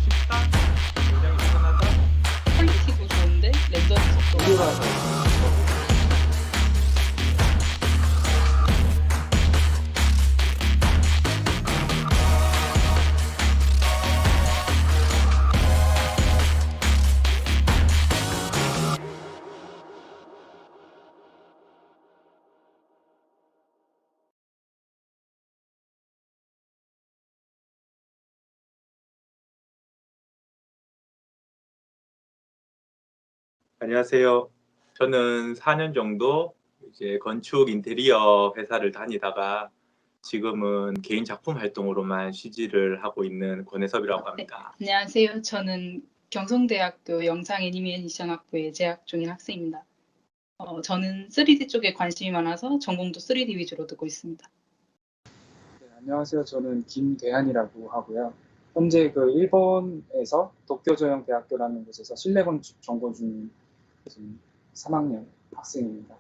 쉽다? 굉장히 편하다? 퀄리티도 좋은데 렌더링 속도가 우려라서 안녕하세요. 저는 4년 정도 이제 건축 인테리어 회사를 다니다가 지금은 개인 작품 활동으로만 취지를 하고 있는 권혜섭이라고 네, 합니다. 안녕하세요. 저는 경성대학교 영상 애니메이션 학부에 재학 중인 학생입니다. 저는 3D 쪽에 관심이 많아서 전공도 3D 위주로 듣고 있습니다. 네, 안녕하세요. 저는 김대한이라고 하고요. 현재 일본에서 도쿄조형대학교라는 곳에서 실내건축 전공 중인 지금 3학년 학생입니다.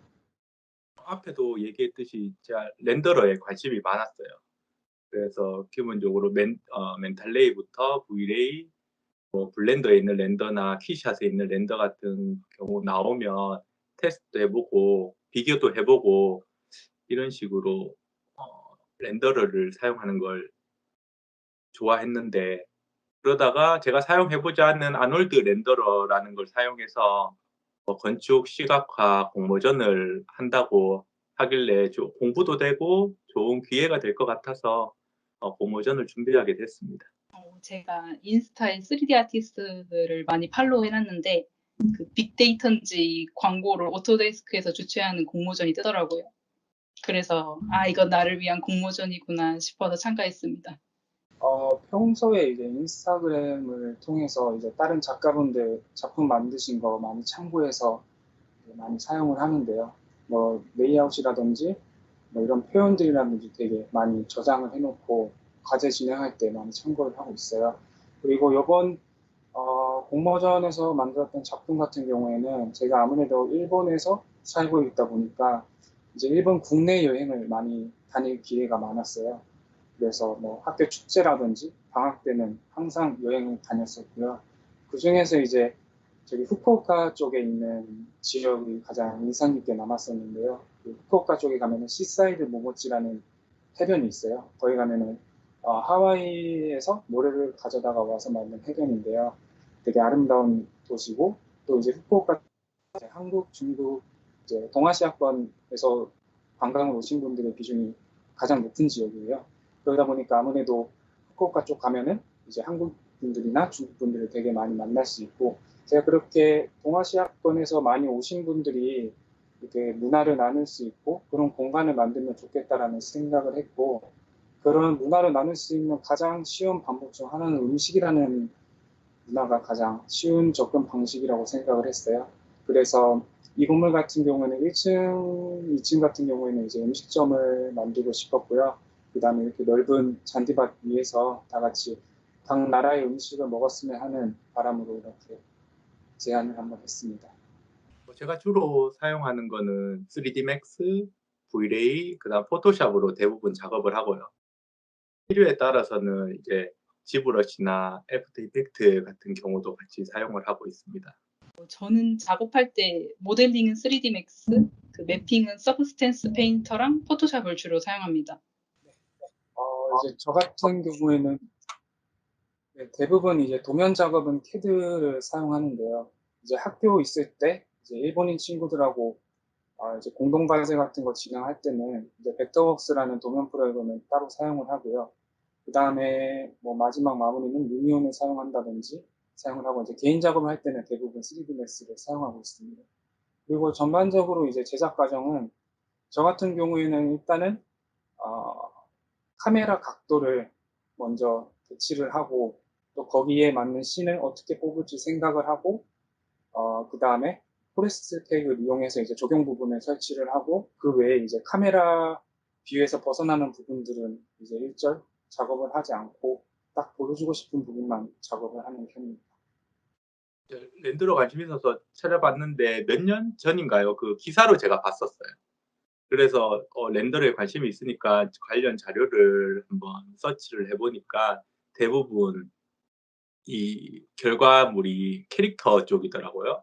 앞에도 얘기했듯이 제가 렌더러에 관심이 많았어요. 그래서 기본적으로 멘탈레이부터 V레이, 뭐 블렌더에 있는 렌더나 키샷에 있는 렌더 같은 경우 나오면 테스트도 해보고 비교도 해보고 이런 식으로 렌더러를 사용하는 걸 좋아했는데, 그러다가 제가 사용해보지 않는 아놀드 렌더러라는 걸 사용해서 건축 시각화 공모전을 한다고 하길래 공부도 되고 좋은 기회가 될 것 같아서 공모전을 준비하게 됐습니다. 제가 인스타에 3D 아티스트들을 많이 팔로우 해놨는데 그 빅데이터인지 광고를 오토데스크에서 주최하는 공모전이 뜨더라고요. 그래서 이건 나를 위한 공모전이구나 싶어서 참가했습니다. 평소에 이제 인스타그램을 통해서 이제 다른 작가분들 작품 만드신 거 많이 참고해서 많이 사용을 하는데요. 뭐 레이아웃이라든지 뭐 이런 표현들이라든지 되게 많이 저장을 해놓고 과제 진행할 때 많이 참고를 하고 있어요. 그리고 이번 공모전에서 만들었던 작품 같은 경우에는 제가 아무래도 일본에서 살고 있다 보니까 이제 일본 국내 여행을 많이 다닐 기회가 많았어요. 그래서 뭐 학교 축제라든지 방학 때는 항상 여행을 다녔었고요. 그 중에서 이제 저기 후쿠오카 쪽에 있는 지역이 가장 인상 깊게 남았었는데요. 그 후쿠오카 쪽에 가면은 시사이드 모모치라는 해변이 있어요. 거기 가면은 하와이에서 모래를 가져다가 와서 만든 해변인데요. 되게 아름다운 도시고 또 이제 후쿠오카 이제 한국, 중국, 이제 동아시아권에서 관광을 오신 분들의 비중이 가장 높은 지역이에요. 그러다 보니까 아무래도 후쿠오카 쪽 가면은 이제 한국 분들이나 중국 분들을 되게 많이 만날 수 있고, 제가 그렇게 동아시아권에서 많이 오신 분들이 이렇게 문화를 나눌 수 있고 그런 공간을 만들면 좋겠다라는 생각을 했고, 그런 문화를 나눌 수 있는 가장 쉬운 방법 중 하나는 음식이라는 문화가 가장 쉬운 접근 방식이라고 생각을 했어요. 그래서 이 건물 같은 경우에는 1층, 2층 같은 경우에는 이제 음식점을 만들고 싶었고요. 그 다음에 이렇게 넓은 잔디밭 위에서 다 같이 각 나라의 음식을 먹었으면 하는 바람으로 이렇게 제안을 한번 했습니다. 제가 주로 사용하는 거는 3D Max, Vray, 그다음 포토샵으로 대부분 작업을 하고요. 필요에 따라서는 이제 지브러시나 애프터 이펙트 같은 경우도 같이 사용을 하고 있습니다. 저는 작업할 때 모델링은 3D Max, 그 매핑은 서브스텐스 페인터랑 포토샵을 주로 사용합니다. 이제 저 같은 경우에는 대부분 이제 도면 작업은 캐드를 사용하는데요. 이제 학교 있을 때 이제 일본인 친구들하고 이제 공동 과제 같은 거 진행할 때는 이제 벡터웍스라는 도면 프로그램을 따로 사용을 하고요. 그 다음에 뭐 마지막 마무리는 루미온을 사용한다든지 사용을 하고, 이제 개인 작업을 할 때는 대부분 3D Max를 사용하고 있습니다. 그리고 전반적으로 이제 제작 과정은 저 같은 경우에는 일단은 어, 카메라 각도를 먼저 배치를 하고, 또 거기에 맞는 씬을 어떻게 뽑을지 생각을 하고, 그 다음에 포레스트 텍을 이용해서 이제 적용 부분을 설치를 하고, 그 외에 이제 카메라 뷰에서 벗어나는 부분들은 이제 일절 작업을 하지 않고 딱 보여주고 싶은 부분만 작업을 하는 편입니다. 렌더러 관심 있어서 찾아봤는데 몇 년 전인가요? 그 기사로 제가 봤었어요. 그래서 렌더러에 관심이 있으니까 관련 자료를 한번 서치를 해 보니까 대부분 이 결과물이 캐릭터 쪽이더라고요.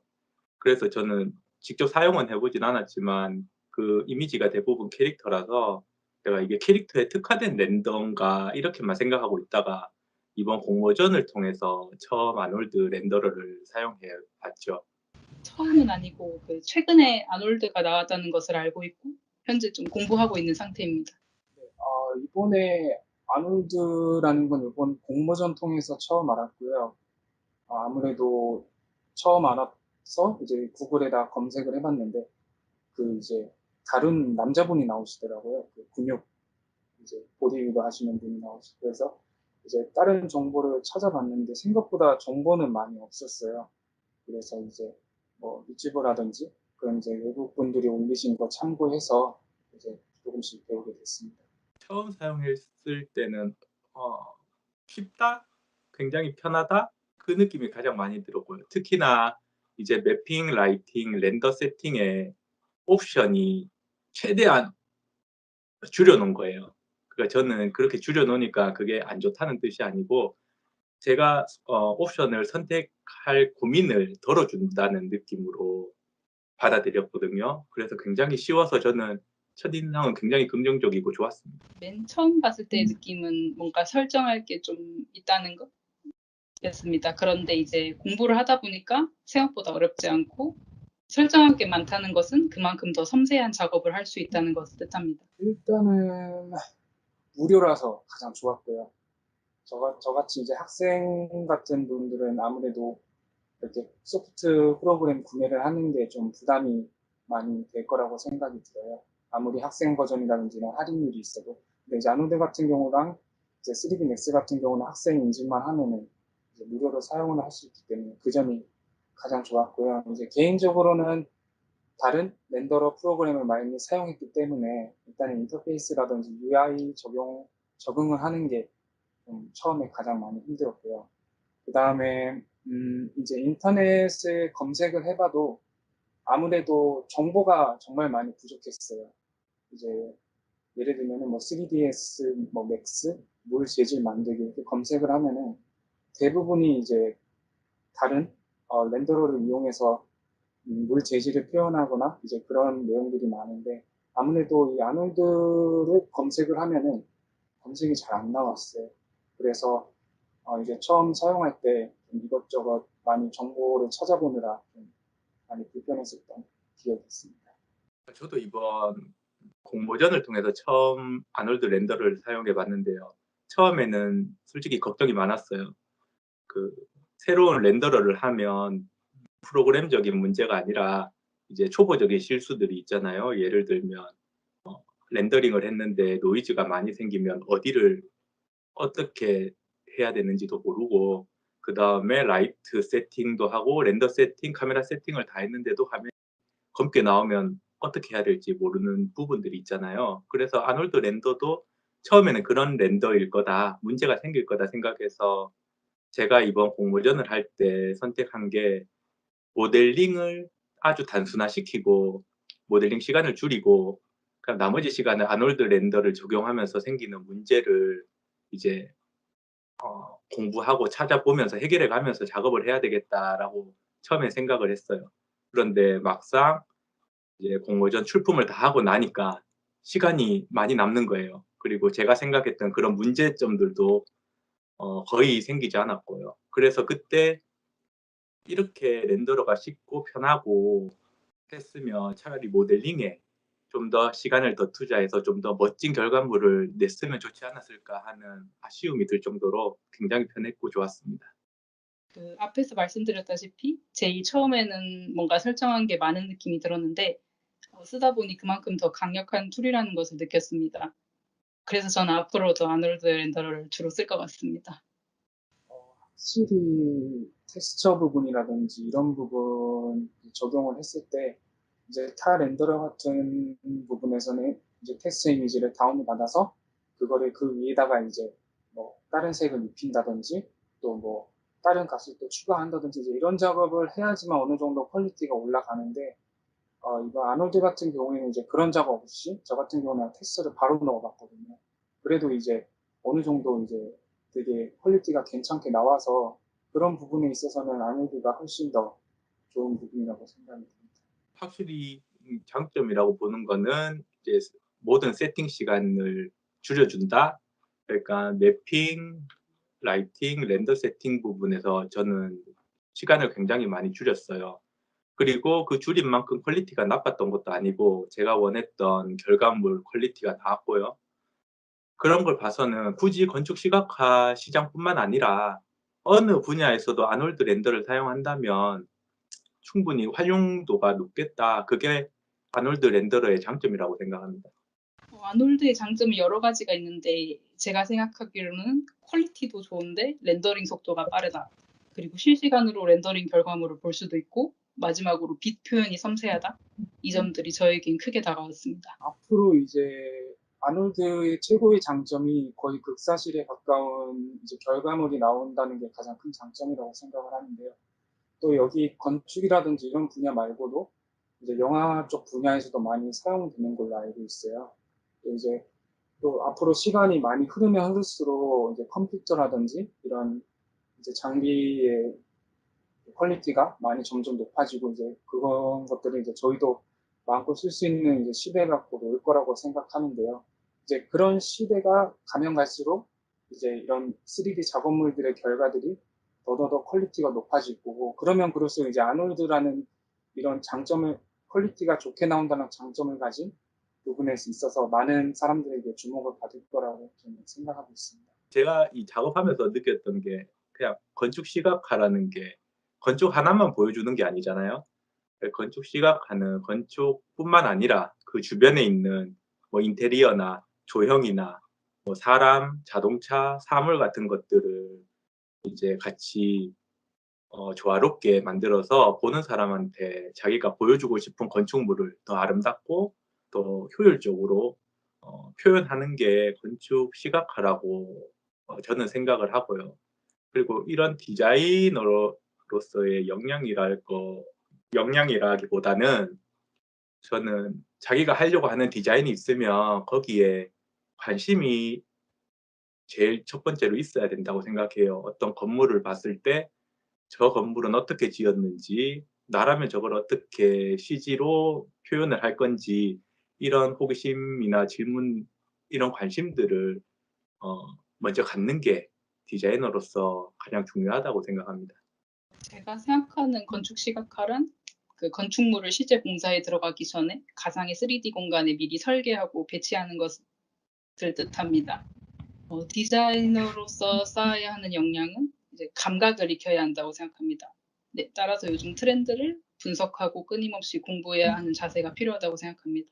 그래서 저는 직접 사용은 해 보진 않았지만 그 이미지가 대부분 캐릭터라서 제가 '이게 캐릭터에 특화된 렌더인가?' 이렇게만 생각하고 있다가 이번 공모전을 통해서 처음 아놀드 렌더러를 사용해 봤죠. 처음은 아니고 그 최근에 아놀드가 나왔다는 것을 알고 있고 현재 좀 공부하고 있는 상태입니다. 이번에 아놀드라는 건 이번 공모전 통해서 처음 알았고요. 아무래도 처음 알아서 이제 구글에다 검색을 해봤는데 그 이제 다른 남자분이 나오시더라고요. 그 근육 이제 보디빌더 하시는 분이 나오시고 그래서 이제 다른 정보를 찾아봤는데 생각보다 정보는 많이 없었어요. 그래서 이제 뭐 유튜브라든지 그런 이제 외국 분들이 올리신 거 참고해서 이제 조금씩 배우게 됐습니다. 처음 사용했을 때는 어 '쉽다. 굉장히 편하다.' 그 느낌이 가장 많이 들었고요. 특히나 이제 매핑, 라이팅, 렌더 세팅에 옵션이 최대한 줄여 놓은 거예요. 그러니까 저는 그렇게 줄여 놓으니까 그게 안 좋다는 뜻이 아니고 제가 옵션을 선택할 고민을 덜어 준다는 느낌으로 받아들였거든요. 그래서 굉장히 쉬워서 저는 첫인상은 굉장히 긍정적이고 좋았습니다. 맨 처음 봤을 때의 느낌은 뭔가 설정할 게 좀 있다는 것이었습니다. 그런데 이제 공부를 하다 보니까 생각보다 어렵지 않고 설정할 게 많다는 것은 그만큼 더 섬세한 작업을 할 수 있다는 것을 뜻합니다. 일단은 무료라서 가장 좋았고요. 저같이 이제 학생 같은 분들은 아무래도 이렇게 소프트 프로그램 구매를 하는 게 좀 부담이 많이 될 거라고 생각이 들어요. 아무리 학생 버전이라든지 할인율이 있어도. 근데 이제 아노드 같은 경우랑 이제 3D 맥스 같은 경우는 학생 인증만 하면은 이제 무료로 사용을 할 수 있기 때문에 그 점이 가장 좋았고요. 이제 개인적으로는 다른 렌더러 프로그램을 많이 사용했기 때문에 일단 인터페이스라든지 UI 적응을 하는 게 처음에 가장 많이 힘들었고요. 그 다음에 이제 인터넷에 검색을 해봐도 아무래도 정보가 정말 많이 부족했어요. 이제 예를 들면은 뭐 3ds, 뭐 맥스, 물 재질 만들기 이렇게 검색을 하면은 대부분이 이제 다른 렌더러를 이용해서 물 재질을 표현하거나 이제 그런 내용들이 많은데 아무래도 이 아놀드를 검색을 하면은 검색이 잘 안 나왔어요. 그래서 이제 처음 사용할 때 이것저것 많이 정보를 찾아보느라 좀 많이 불편했었던 기억이 있습니다. 저도 이번 공모전을 통해서 처음 아놀드 렌더를 사용해 봤는데요. 처음에는 솔직히 걱정이 많았어요. 그 새로운 렌더러를 하면 프로그램적인 문제가 아니라 이제 초보적인 실수들이 있잖아요. 예를 들면 렌더링을 했는데 노이즈가 많이 생기면 어디를 어떻게 해야 되는지도 모르고 그다음에 라이트 세팅도 하고 렌더 세팅, 카메라 세팅을 다 했는데도 화면이 검게 나오면 어떻게 해야 될지 모르는 부분들이 있잖아요. 그래서 아놀드 렌더도 처음에는 '그런 렌더일 거다. 문제가 생길 거다.' 생각해서 제가 이번 공모전을 할 때 선택한 게 모델링을 아주 단순화시키고 모델링 시간을 줄이고 그럼 나머지 시간을 아놀드 렌더를 적용하면서 생기는 문제를 이제 공부하고 찾아보면서 해결해 가면서 작업을 해야 되겠다라고 처음에 생각을 했어요. 그런데 막상 이제 공모전 출품을 다 하고 나니까 시간이 많이 남는 거예요. 그리고 제가 생각했던 그런 문제점들도 거의 생기지 않았고요. 그래서 그때 이렇게 렌더러가 쉽고 편하고 했으면 차라리 모델링에 좀 더 시간을 더 투자해서 좀 더 멋진 결과물을 냈으면 좋지 않았을까 하는 아쉬움이 들 정도로 굉장히 편했고 좋았습니다. 그 앞에서 말씀드렸다시피 제일 처음에는 뭔가 설정한 게 많은 느낌이 들었는데 쓰다 보니 그만큼 더 강력한 툴이라는 것을 느꼈습니다. 그래서 저는 앞으로도 아놀드 렌더러를 주로 쓸 것 같습니다. 확실히 텍스처 부분이라든지 이런 부분 적용을 했을 때 이제 타 렌더러 같은 부분에서는 이제 텍스처 이미지를 다운을 받아서 그거를 그 위에다가 이제 뭐 다른 색을 입힌다든지 또 뭐 다른 값을 또 추가한다든지 이제 이런 작업을 해야지만 어느 정도 퀄리티가 올라가는데 이거 아놀드 같은 경우에는 이제 그런 작업 없이 저 같은 경우는 테스트를 바로 넣어봤거든요. 그래도 이제 어느 정도 이제 되게 퀄리티가 괜찮게 나와서 그런 부분에 있어서는 아놀드가 훨씬 더 좋은 부분이라고 생각이 듭니다. 확실히 장점이라고 보는 거는 이제 모든 세팅 시간을 줄여준다. 그러니까 매핑, 라이팅, 렌더 세팅 부분에서 저는 시간을 굉장히 많이 줄였어요. 그리고 그 줄인 만큼 퀄리티가 나빴던 것도 아니고 제가 원했던 결과물 퀄리티가 나왔고요. 그런 걸 봐서는 굳이 건축 시각화 시장뿐만 아니라 어느 분야에서도 아놀드 렌더를 사용한다면 충분히 활용도가 높겠다. 그게 아놀드 렌더러의 장점이라고 생각합니다. 아놀드의 장점이 여러 가지가 있는데 제가 생각하기로는 퀄리티도 좋은데 렌더링 속도가 빠르다. 그리고 실시간으로 렌더링 결과물을 볼 수도 있고 마지막으로 빛 표현이 섬세하다. 이 점들이 저에겐 크게 다가왔습니다. 앞으로 이제 아놀드의 최고의 장점이 거의 극사실에 가까운 이제 결과물이 나온다는 게 가장 큰 장점이라고 생각을 하는데요. 또 여기 건축이라든지 이런 분야 말고도 이제 영화 쪽 분야에서도 많이 사용되는 걸로 알고 있어요. 또 이제 또 앞으로 시간이 많이 흐르면 흐를수록 이제 컴퓨터라든지 이런 이제 장비의 퀄리티가 많이 점점 높아지고 이제 그런 것들을 이제 저희도 마음껏 쓸 수 있는 이제 시대가 곧 올 거라고 생각하는데요. 이제 그런 시대가 가면 갈수록 이제 이런 3D 작업물들의 결과들이 더더더 퀄리티가 높아질 거고 그러면 그럴수록 이제 아놀드라는 이런 장점을 퀄리티가 좋게 나온다는 장점을 가진 부분에 있어서 많은 사람들에게 주목을 받을 거라고 저는 생각하고 있습니다. 제가 이 작업하면서 느꼈던 게 그냥 건축 시각화라는 게 건축 하나만 보여주는 게 아니잖아요. 건축 시각화는 건축뿐만 아니라 그 주변에 있는 뭐 인테리어나 조형이나 뭐 사람, 자동차, 사물 같은 것들을 이제 같이 조화롭게 만들어서 보는 사람한테 자기가 보여주고 싶은 건축물을 더 아름답고 더 효율적으로 표현하는 게 건축 시각화라고 저는 생각을 하고요. 그리고 이런 디자이너로서의 역량이라기보다는 저는 자기가 하려고 하는 디자인이 있으면 거기에 관심이 제일 첫 번째로 있어야 된다고 생각해요. 어떤 건물을 봤을 때 저 건물은 어떻게 지었는지, 나라면 저걸 어떻게 CG로 표현을 할 건지 이런 호기심이나 질문, 이런 관심들을 어 먼저 갖는 게 디자이너로서 가장 중요하다고 생각합니다. 제가 생각하는 건축 시각화란 그 건축물을 실제 공사에 들어가기 전에 가상의 3D 공간에 미리 설계하고 배치하는 것을 뜻합니다. 디자이너로서 쌓아야 하는 역량은 이제 감각을 익혀야 한다고 생각합니다. 네, 따라서 요즘 트렌드를 분석하고 끊임없이 공부해야 하는 자세가 필요하다고 생각합니다.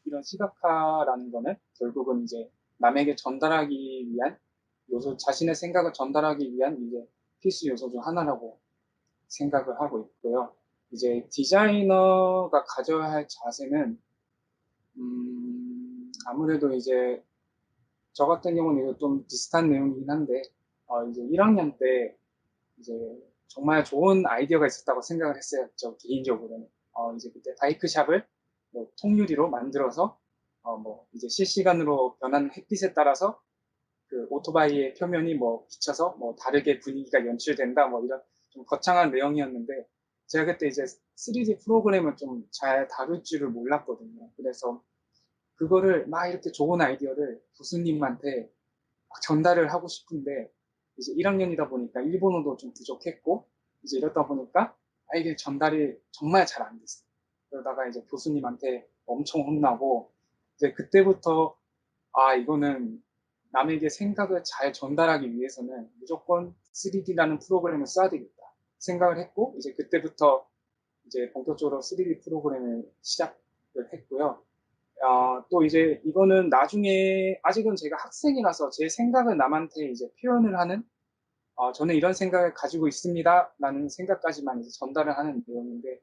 이런 시각화라는 거는 결국은 이제 남에게 전달하기 위한 요소, 자신의 생각을 전달하기 위한 이제 필수 요소 중 하나라고 생각을 하고 있고요. 이제 디자이너가 가져야 할 자세는 아무래도 이제 저 같은 경우는 이거 좀 비슷한 내용이긴 한데 이제 1학년 때 이제 정말 좋은 아이디어가 있었다고 생각을 했어요. 저 개인적으로는 이제 그때 바이크샵을 뭐 통유리로 만들어서 뭐 이제 실시간으로 변하는 햇빛에 따라서 그 오토바이의 표면이 뭐 비쳐서 뭐 다르게 분위기가 연출된다 뭐 이런 좀 거창한 내용이었는데 제가 그때 이제 3D 프로그램을 좀 잘 다룰 줄을 몰랐거든요. 그래서 그거를 막 이렇게 좋은 아이디어를 교수님한테 막 전달을 하고 싶은데 이제 1학년이다 보니까 일본어도 좀 부족했고 이제 이러다 보니까 이게 전달이 정말 잘 안 됐어요. 그러다가 이제 교수님한테 엄청 혼나고 이제 그때부터 이거는 남에게 생각을 잘 전달하기 위해서는 무조건 3D라는 프로그램을 써야 되겠다 생각을 했고 이제 그때부터 이제 본격적으로 3D 프로그램을 시작을 했고요. 또 이제 이거는 나중에 아직은 제가 학생이라서 제 생각을 남한테 이제 표현을 하는 저는 이런 생각을 가지고 있습니다라는 생각까지만 이제 전달을 하는 내용인데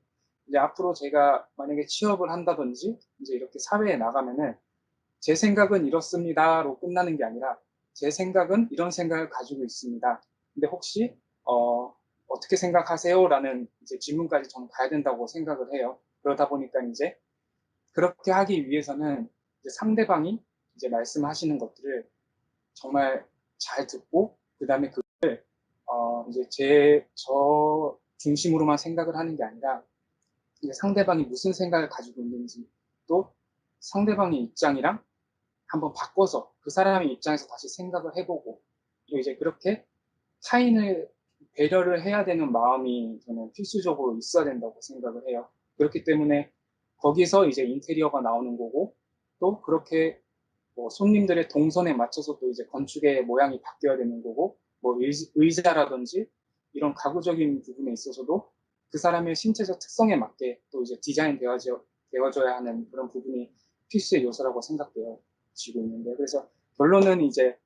이제 앞으로 제가 만약에 취업을 한다든지 이제 이렇게 사회에 나가면은 제 생각은 이렇습니다로 끝나는 게 아니라 제 생각은 이런 생각을 가지고 있습니다. 근데 혹시 어떻게 생각하세요? 라는 이제 질문까지 저는 가야 된다고 생각을 해요. 그러다 보니까 이제 그렇게 하기 위해서는 이제 상대방이 이제 말씀하시는 것들을 정말 잘 듣고, 그 다음에 이제 저 중심으로만 생각을 하는 게 아니라, 이제 상대방이 무슨 생각을 가지고 있는지, 또 상대방의 입장이랑 한번 바꿔서 그 사람의 입장에서 다시 생각을 해보고, 또 이제 그렇게 타인을 배려를 해야 되는 마음이 저는 필수적으로 있어야 된다고 생각을 해요. 그렇기 때문에 거기서 이제 인테리어가 나오는 거고, 또 그렇게 뭐 손님들의 동선에 맞춰서 또 이제 건축의 모양이 바뀌어야 되는 거고, 뭐 의자라든지 이런 가구적인 부분에 있어서도 그 사람의 신체적 특성에 맞게 또 이제 되어져야 하는 그런 부분이 필수의 요소라고 생각되어지고 있는데, 그래서 결론은 이제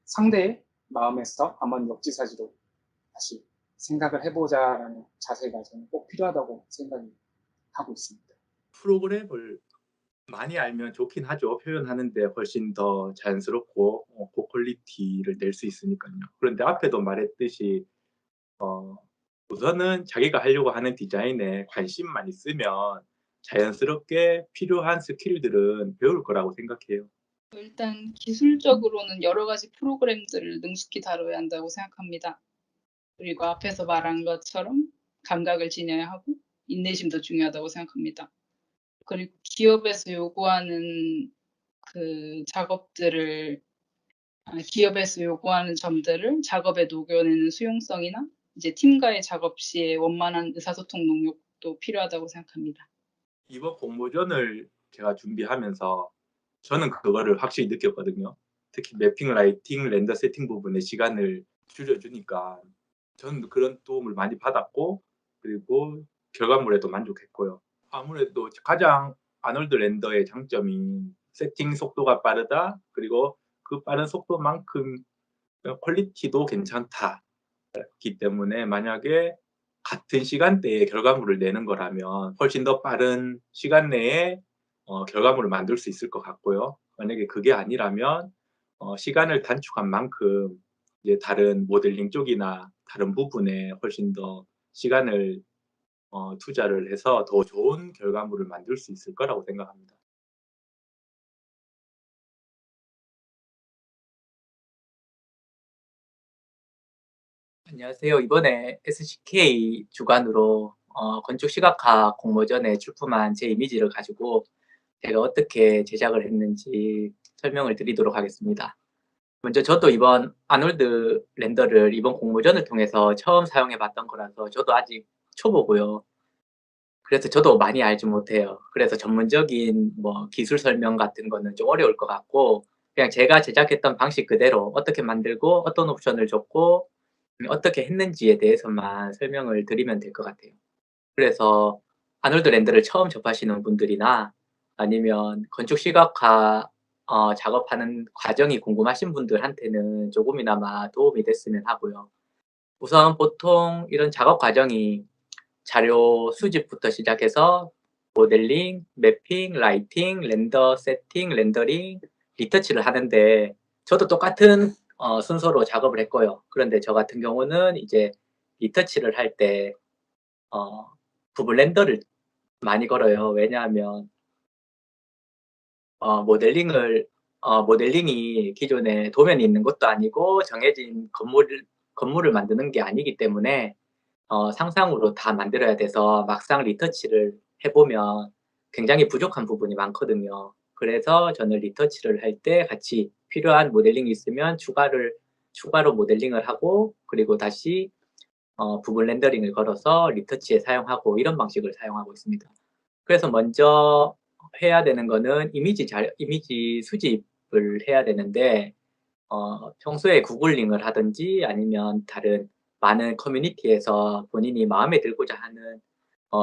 상대의 마음에서 한번 역지사지로 다시 생각을 해보자라는 자세가 저는 꼭 필요하다고 생각이 하고 있습니다. 프로그램을 많이 알면 좋긴 하죠. 표현하는데 훨씬 더 자연스럽고 고퀄리티를 낼 수 있으니까요. 그런데 앞에도 말했듯이 우선은 자기가 하려고 하는 디자인에 관심만 있으면 자연스럽게 필요한 스킬들은 배울 거라고 생각해요. 일단 기술적으로는 여러 가지 프로그램들을 능숙히 다뤄야 한다고 생각합니다. 그리고 앞에서 말한 것처럼 감각을 지녀야 하고 인내심도 중요하다고 생각합니다. 그리고 기업에서 요구하는 기업에서 요구하는 점들을 작업에 녹여내는 수용성이나 이제 팀과의 작업 시에 원만한 의사소통 능력도 필요하다고 생각합니다. 이번 공모전을 제가 준비하면서 저는 그거를 확실히 느꼈거든요. 특히 매핑, 라이팅, 렌더 세팅 부분의 시간을 줄여주니까 저는 그런 도움을 많이 받았고, 그리고 결과물에도 만족했고요. 아무래도 가장 아놀드 렌더의 장점인 세팅 속도가 빠르다, 그리고 그 빠른 속도만큼 퀄리티도 괜찮다기 때문에, 만약에 같은 시간대에 결과물을 내는 거라면 훨씬 더 빠른 시간 내에 결과물을 만들 수 있을 것 같고요. 만약에 그게 아니라면 시간을 단축한 만큼 이제 다른 모델링 쪽이나 다른 부분에 훨씬 더 시간을 투자를 해서 더 좋은 결과물을 만들 수 있을 거라고 생각합니다. 안녕하세요. 이번에 SCK 주관으로 건축 시각화 공모전에 출품한 제 이미지를 가지고 제가 어떻게 제작을 했는지 설명을 드리도록 하겠습니다. 먼저 저도 이번 아놀드 렌더를 이번 공모전을 통해서 처음 사용해 봤던 거라서 저도 아직 초보고요. 그래서 저도 많이 알지 못해요. 그래서 전문적인 뭐 기술 설명 같은 거는 좀 어려울 것 같고, 그냥 제가 제작했던 방식 그대로 어떻게 만들고 어떤 옵션을 줬고 어떻게 했는지에 대해서만 설명을 드리면 될 것 같아요. 그래서 아놀드 렌더를 처음 접하시는 분들이나 아니면 건축 시각화 작업하는 과정이 궁금하신 분들한테는 조금이나마 도움이 됐으면 하고요. 우선 보통 이런 작업 과정이 자료 수집부터 시작해서 모델링, 매핑, 라이팅, 렌더 세팅, 렌더링, 리터치를 하는데, 저도 똑같은 순서로 작업을 했고요. 그런데 저 같은 경우는 이제 리터치를 할 때 부분 렌더를 많이 걸어요. 왜냐하면 모델링이 기존에 도면이 있는 것도 아니고 정해진 건물을 만드는 게 아니기 때문에 상상으로 다 만들어야 돼서 막상 리터치를 해보면 굉장히 부족한 부분이 많거든요. 그래서 저는 리터치를 할 때 같이 필요한 모델링이 있으면 추가로 모델링을 하고, 그리고 다시 부분 렌더링을 걸어서 리터치에 사용하고, 이런 방식을 사용하고 있습니다. 그래서 먼저 해야 되는 거는 이미지 수집을 해야 되는데, 평소에 구글링을 하든지 아니면 다른 많은 커뮤니티에서 본인이 마음에 들고자 하는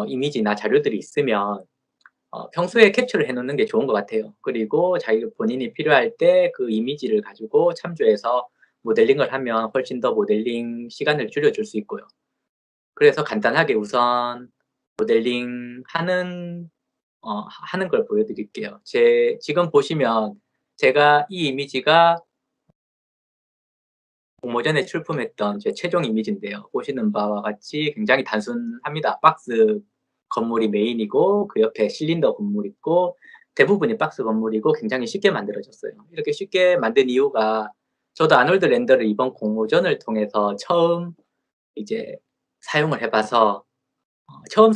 이미지나 자료들이 있으면 평소에 캡처를 해 놓는 게 좋은 것 같아요. 그리고 본인이 필요할 때 그 이미지를 가지고 참조해서 모델링을 하면 훨씬 더 모델링 시간을 줄여줄 수 있고요. 그래서 간단하게 우선 모델링 하는 걸 보여드릴게요. 지금 보시면 제가 이 이미지가 공모전에 출품했던 제 최종 이미지인데요. 보시는 바와 같이 굉장히 단순합니다. 박스 건물이 메인이고 그 옆에 실린더 건물 있고 대부분이 박스 건물이고 굉장히 쉽게 만들어졌어요. 이렇게 쉽게 만든 이유가 저도 아놀드 렌더를 이번 공모전을 통해서 처음 이제 사용을 해봐서 처음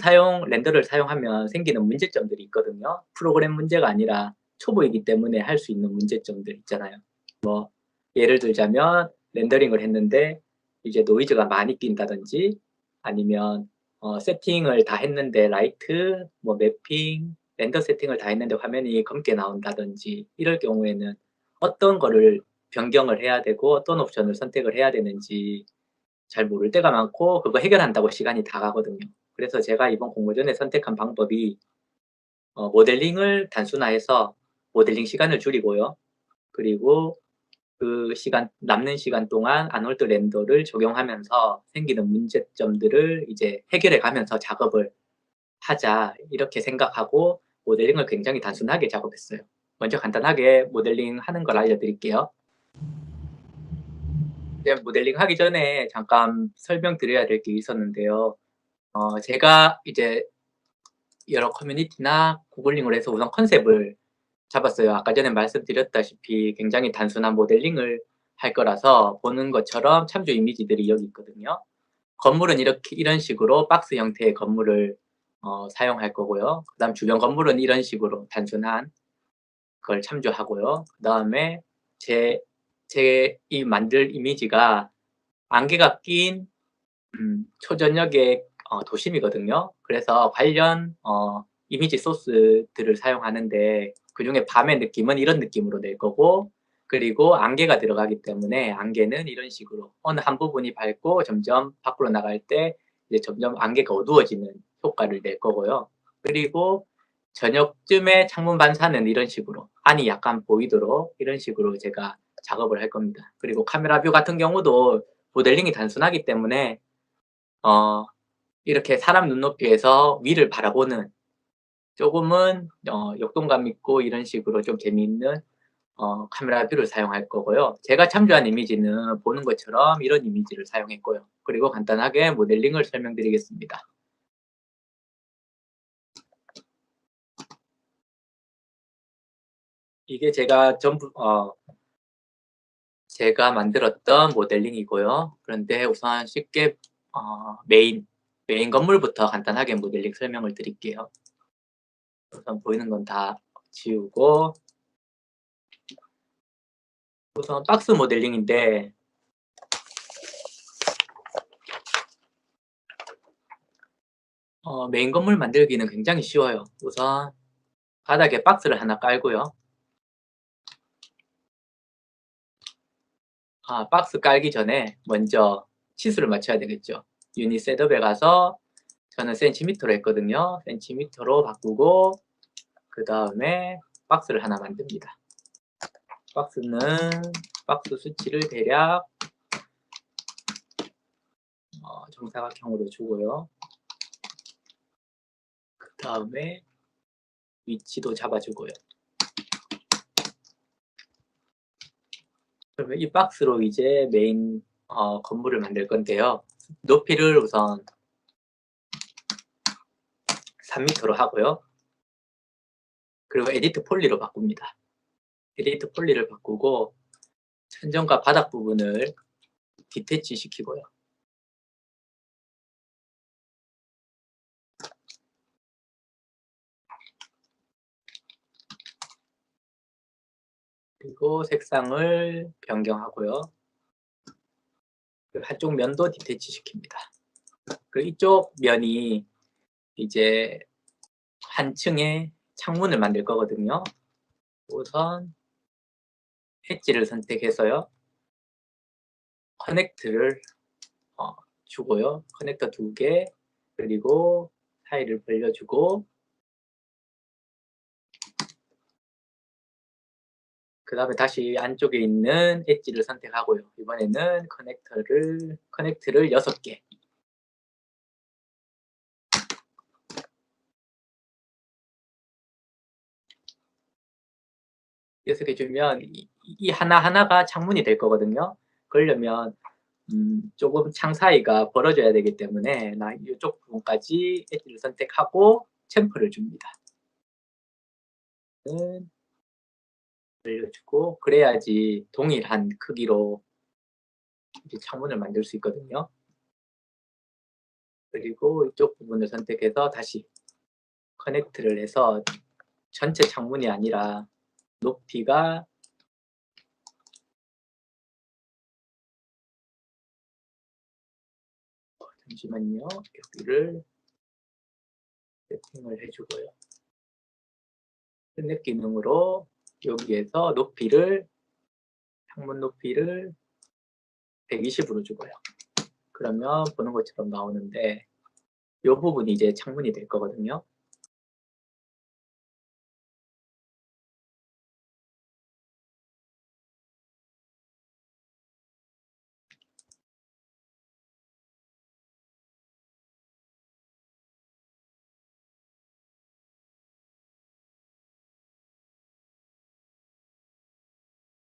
렌더를 사용하면 생기는 문제점들이 있거든요. 프로그램 문제가 아니라 초보이기 때문에 할 수 있는 문제점들 있잖아요. 예를 들자면 렌더링을 했는데 이제 노이즈가 많이 낀다든지 아니면 세팅을 다 했는데 라이트, 매핑, 렌더 세팅을 다 했는데 화면이 검게 나온다든지 이럴 경우에는 어떤 거를 변경을 해야 되고 어떤 옵션을 선택을 해야 되는지 잘 모를 때가 많고 그거 해결한다고 시간이 다 가거든요. 그래서 제가 이번 공모전에 선택한 방법이 모델링을 단순화해서 모델링 시간을 줄이고요. 그리고 그 시간 남는 시간 동안 아놀드 렌더를 적용하면서 생기는 문제점들을 이제 해결해 가면서 작업을 하자 이렇게 생각하고 모델링을 굉장히 단순하게 작업했어요. 먼저 간단하게 모델링 하는 걸 알려드릴게요. 모델링 하기 전에 잠깐 설명드려야 될 게 있었는데요. 제가 이제 여러 커뮤니티나 구글링을 해서 우선 컨셉을 잡았어요. 아까 전에 말씀드렸다시피 굉장히 단순한 모델링을 할 거라서 보는 것처럼 참조 이미지들이 여기 있거든요. 건물은 이런 식으로 박스 형태의 건물을 사용할 거고요. 그 다음 주변 건물은 이런 식으로 단순한 걸 참조하고요. 그 다음에 이 만들 이미지가 안개가 낀 초저녁의 도심이거든요. 그래서 관련 이미지 소스들을 사용하는데 그중에 밤의 느낌은 이런 느낌으로 낼 거고 그리고 안개가 들어가기 때문에 안개는 이런 식으로 어느 한 부분이 밝고 점점 밖으로 나갈 때 이제 점점 안개가 어두워지는 효과를 낼 거고요. 그리고 저녁쯤에 창문 반사는 이런 식으로 안이 약간 보이도록 이런 식으로 제가 작업을 할 겁니다. 그리고 카메라 뷰 같은 경우도 모델링이 단순하기 때문에 이렇게 사람 눈높이에서 위를 바라보는 조금은 역동감 있고 이런 식으로 좀 재미있는 카메라 뷰를 사용할 거고요. 제가 참조한 이미지는 보는 것처럼 이런 이미지를 사용했고요. 그리고 간단하게 모델링을 설명드리겠습니다. 이게 제가 제가 만들었던 모델링이고요. 그런데 우선 쉽게 메인 건물부터 간단하게 모델링 설명을 드릴게요. 우선 보이는 건 다 지우고 우선 박스 모델링인데 메인 건물 만들기는 굉장히 쉬워요. 우선 바닥에 박스를 하나 깔고요. 박스 깔기 전에 먼저 치수를 맞춰야 되겠죠. 유닛 셋업에 가서 저는 센티미터로 했거든요. 센티미터로 바꾸고 그 다음에 박스를 하나 만듭니다. 박스는 박스 수치를 대략 정사각형으로 주고요. 그 다음에 위치도 잡아주고요. 그러면 이 박스로 이제 메인 건물을 만들 건데요. 높이를 우선 3m로 하고요. 그리고 에디트 폴리로 바꿉니다. 에디트 폴리를 바꾸고 천정과 바닥 부분을 디태치 시키고요. 그리고 색상을 변경하고요. 한쪽 면도 디태치 시킵니다. 그리고 이쪽 면이 이제 한 층에 창문을 만들 거거든요. 우선 엣지를 선택해서요. 커넥트를 주고요. 커넥터 2개 그리고 사이를 벌려주고 그 다음에 다시 안쪽에 있는 엣지를 선택하고요. 이번에는 커넥트를 6개. 이렇게 주면 이 하나하나가 창문이 될 거거든요. 그러려면 조금 창 사이가 벌어져야 되기 때문에 이쪽 부분까지 엣지를 선택하고 챔프를 줍니다. 올려주고 그래야지 동일한 크기로 이제 창문을 만들 수 있거든요. 그리고 이쪽 부분을 선택해서 다시 커넥트를 해서 전체 창문이 아니라 높이가 잠시만요. 여기를 세팅을 해주고요. 스냅 기능으로 여기에서 높이를 창문 높이를 120으로 주고요. 그러면 보는 것처럼 나오는데 이 부분이 이제 창문이 될 거거든요.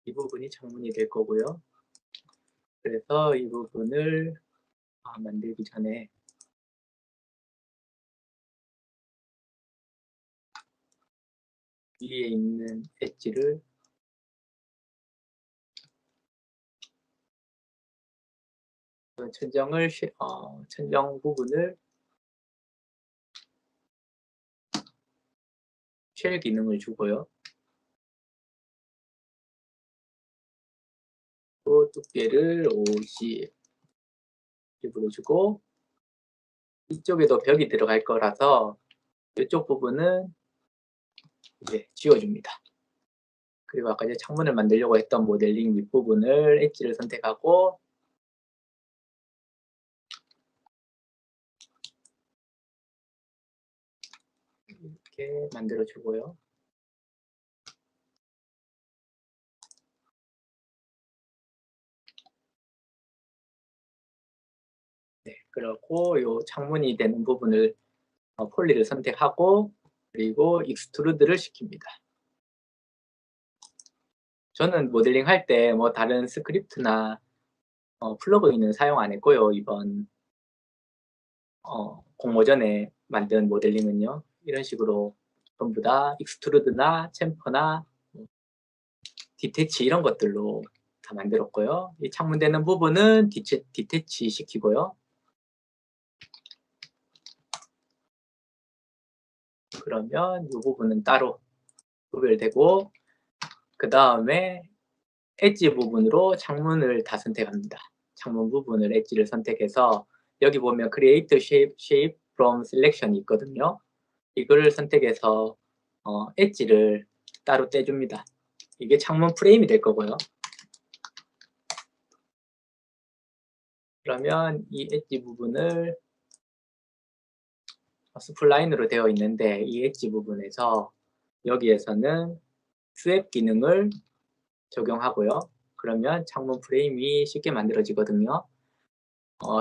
이 부분이 창문이 될 거고요. 그래서 이 부분을 만들기 전에 위에 있는 엣지를 천정 부분을 쉘 기능을 주고요. 또 두께를 50으로 주고 이쪽에도 벽이 들어갈 거라서 이쪽 부분은 이제 지워줍니다. 그리고 아까 이제 창문을 만들려고 했던 모델링 윗부분을 엣지를 선택하고 이렇게 만들어 주고요. 네, 그리고 이 창문이 되는 부분을 폴리를 선택하고 그리고 익스트루드를 시킵니다. 저는 모델링 할 때 뭐 다른 스크립트나 플러그인은 사용 안 했고요. 이번 공모전에 만든 모델링은요. 이런 식으로 전부 다 익스트루드나 챔퍼나 디태치 이런 것들로 다 만들었고요. 이 창문 되는 부분은 디태치 시키고요. 그러면 이 부분은 따로 구별되고 그 다음에 엣지 부분으로 창문을 다 선택합니다. 창문 부분을 엣지를 선택해서 여기 보면 Create Shape from Selection이 있거든요. 이거를 선택해서 엣지를 따로 떼줍니다. 이게 창문 프레임이 될 거고요. 그러면 이 엣지 부분을 스플라인으로 되어 있는데 이 엣지 부분에서 여기에서는 스왑 기능을 적용하고요. 그러면 창문 프레임이 쉽게 만들어지거든요.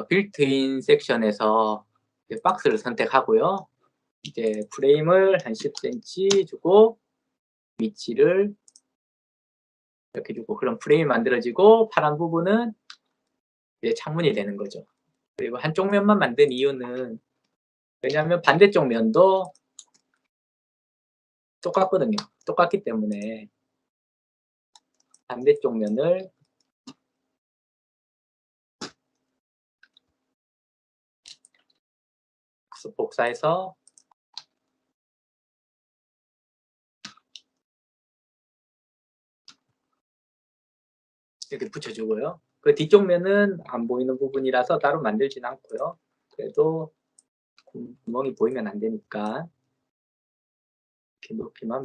빌트인 섹션에서 박스를 선택하고요. 이제 프레임을 한 10cm 주고 위치를 이렇게 주고 그럼 프레임이 만들어지고 파란 부분은 이제 창문이 되는 거죠. 그리고 한쪽 면만 만든 이유는 왜냐하면 반대쪽 면도 똑같거든요. 똑같기 때문에 반대쪽 면을 복사해서 이렇게 붙여주고요. 그 뒤쪽 면은 안 보이는 부분이라서 따로 만들진 않고요. 그래도 구멍이 보이면 안 되니까 이렇게 높이만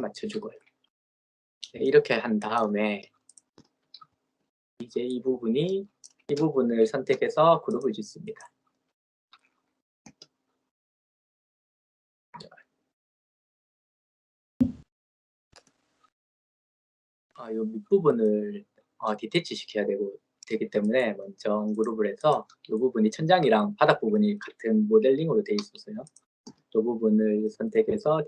맞춰주고요. 네, 이렇게 한 다음에 이제 이 부분을 선택해서 그룹을 짓습니다. 이 밑부분을 디태치 시켜야 되기 때문에 먼저 그룹을 해서 이 부분이 천장이랑 바닥 부분이 같은 모델링으로 되어 있어서요. 이 부분을 선택해서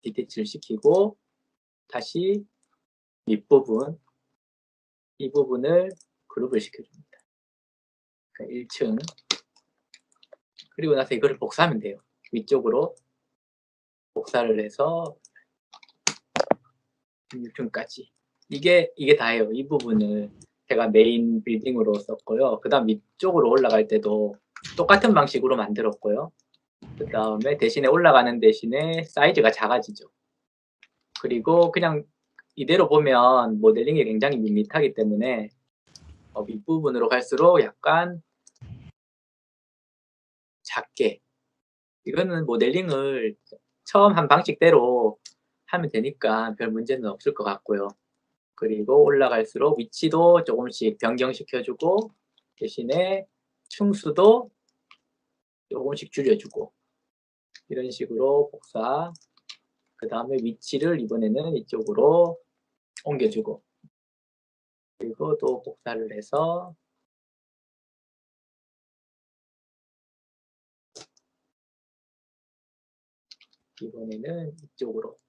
디태치를 시키고 다시 윗부분, 이 부분을 그룹을 시켜줍니다. 그러니까 1층. 그리고 나서 이거를 복사하면 돼요. 위쪽으로 복사를 해서 6층까지. 이게 다예요. 이 부분을 제가 메인 빌딩으로 썼고요. 그 다음 위쪽으로 올라갈 때도 똑같은 방식으로 만들었고요. 그 다음에 대신에 올라가는 대신에 사이즈가 작아지죠. 그리고 그냥 이대로 보면 모델링이 굉장히 밋밋하기 때문에 윗부분으로 갈수록 약간 작게, 이거는 모델링을 처음 한 방식대로 하면 되니까 별 문제는 없을 것 같고요. 그리고 올라갈수록 위치도 조금씩 변경시켜주고 대신에 층수도 조금씩 줄여주고 이런 식으로 복사. 그 다음에 위치를 이번에는 이쪽으로 옮겨주고 그리고 또 복사를 해서 이번에는 이쪽으로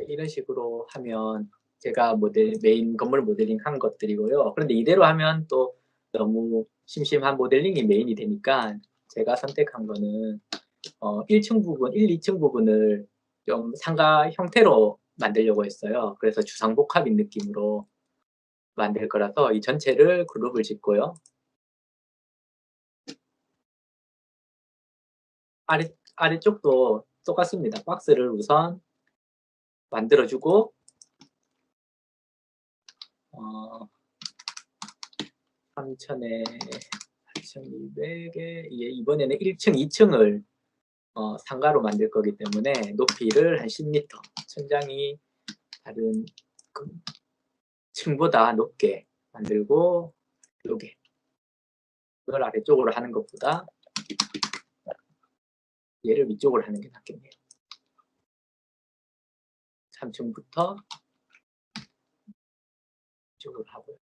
이런 식으로 하면 제가 메인 건물 모델링 한 것들이고요. 그런데 이대로 하면 또 너무 심심한 모델링이 메인이 되니까 제가 선택한 거는 1층 부분, 1, 2층 부분을 좀 상가 형태로 만들려고 했어요. 그래서 주상복합인 느낌으로 만들 거라서 이 전체를 그룹을 짓고요. 아래쪽도 똑같습니다. 박스를 우선 만들어주고 3000에 8200에 이번에는 1층, 2층을 상가로 만들 거기 때문에 높이를 한 10m, 천장이 다른 층보다 높게 만들고 이렇게 그걸 아래쪽으로 하는 것보다 얘를 위쪽으로 하는 게 낫겠네요. 3층부터 이쪽으로 하고요.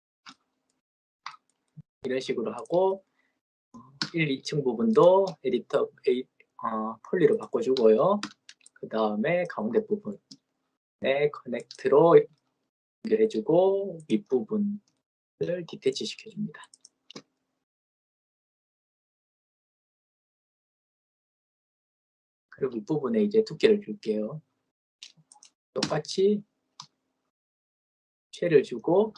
이런 식으로 하고 1, 2층 부분도 에디터 폴리로 바꿔주고요. 그 다음에 가운데 부분에 커넥트로 연결해주고 윗부분을 디태치 시켜줍니다. 그리고 윗부분에 이제 두께를 줄게요. 똑같이 쉐를 주고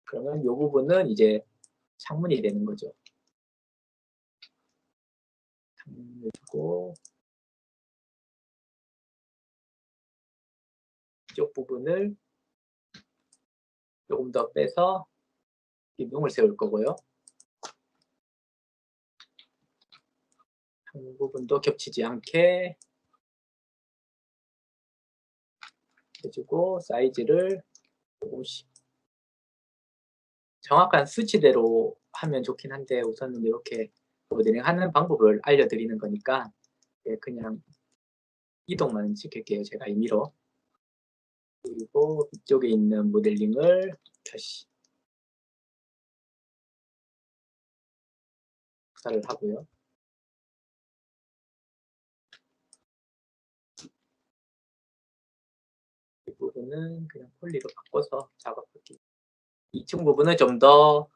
그러면 이 부분은 이제 창문이 되는 거죠. 창문을 주고 이쪽 부분을 조금 더 빼서 기둥을 세울 거고요. 창문 부분도 겹치지 않게 해주고 사이즈를 조금씩 정확한 수치대로 하면 좋긴 한데 우선은 이렇게 모델링 하는 방법을 알려드리는 거니까 그냥 이동만 시킬게요. 제가 임의로. 그리고 이쪽에 있는 모델링을 다시 복사를 하고요. 이 부분은 그냥 폴리로 바꿔서 작업할게요. 2층 부분은 좀 더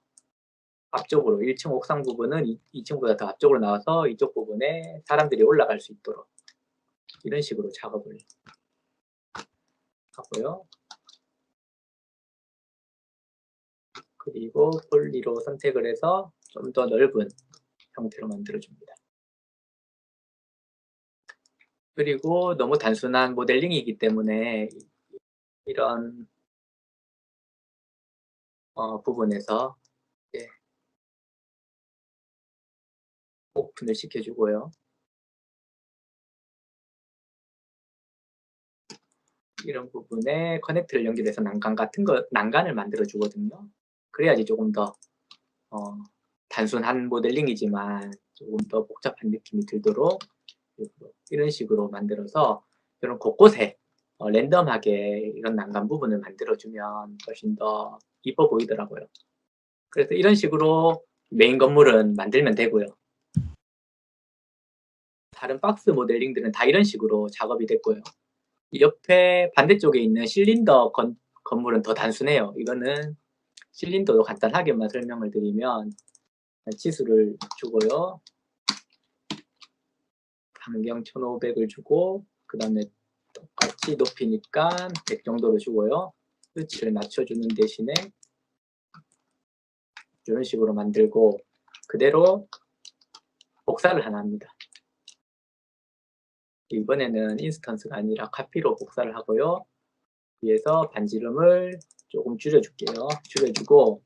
앞쪽으로, 1층 옥상 부분은 2층보다 더 앞쪽으로 나와서 이쪽 부분에 사람들이 올라갈 수 있도록 이런 식으로 작업을 하고요. 그리고 폴리로 선택을 해서 좀 더 넓은 형태로 만들어줍니다. 그리고 너무 단순한 모델링이기 때문에 이런 부분에서 오픈을 시켜주고요. 이런 부분에 커넥트를 연결해서 난간을 만들어 주거든요. 그래야지 조금 더 단순한 모델링이지만 조금 더 복잡한 느낌이 들도록 이런 식으로 만들어서 이런 곳곳에 랜덤하게 이런 난간 부분을 만들어주면 훨씬 더 이뻐 보이더라고요. 그래서 이런 식으로 메인 건물은 만들면 되고요. 다른 박스 모델링들은 다 이런 식으로 작업이 됐고요. 이 옆에 반대쪽에 있는 실린더 건물은 더 단순해요. 이거는 실린더도 간단하게만 설명을 드리면 치수를 주고요. 반경 1500을 주고 그 다음에 똑같이 높이니까 100 정도로 주고요. 끝을 낮춰주는 대신에 이런 식으로 만들고 그대로 복사를 하나 합니다. 이번에는 인스턴스가 아니라 카피로 복사를 하고요. 위에서 반지름을 조금 줄여줄게요. 줄여주고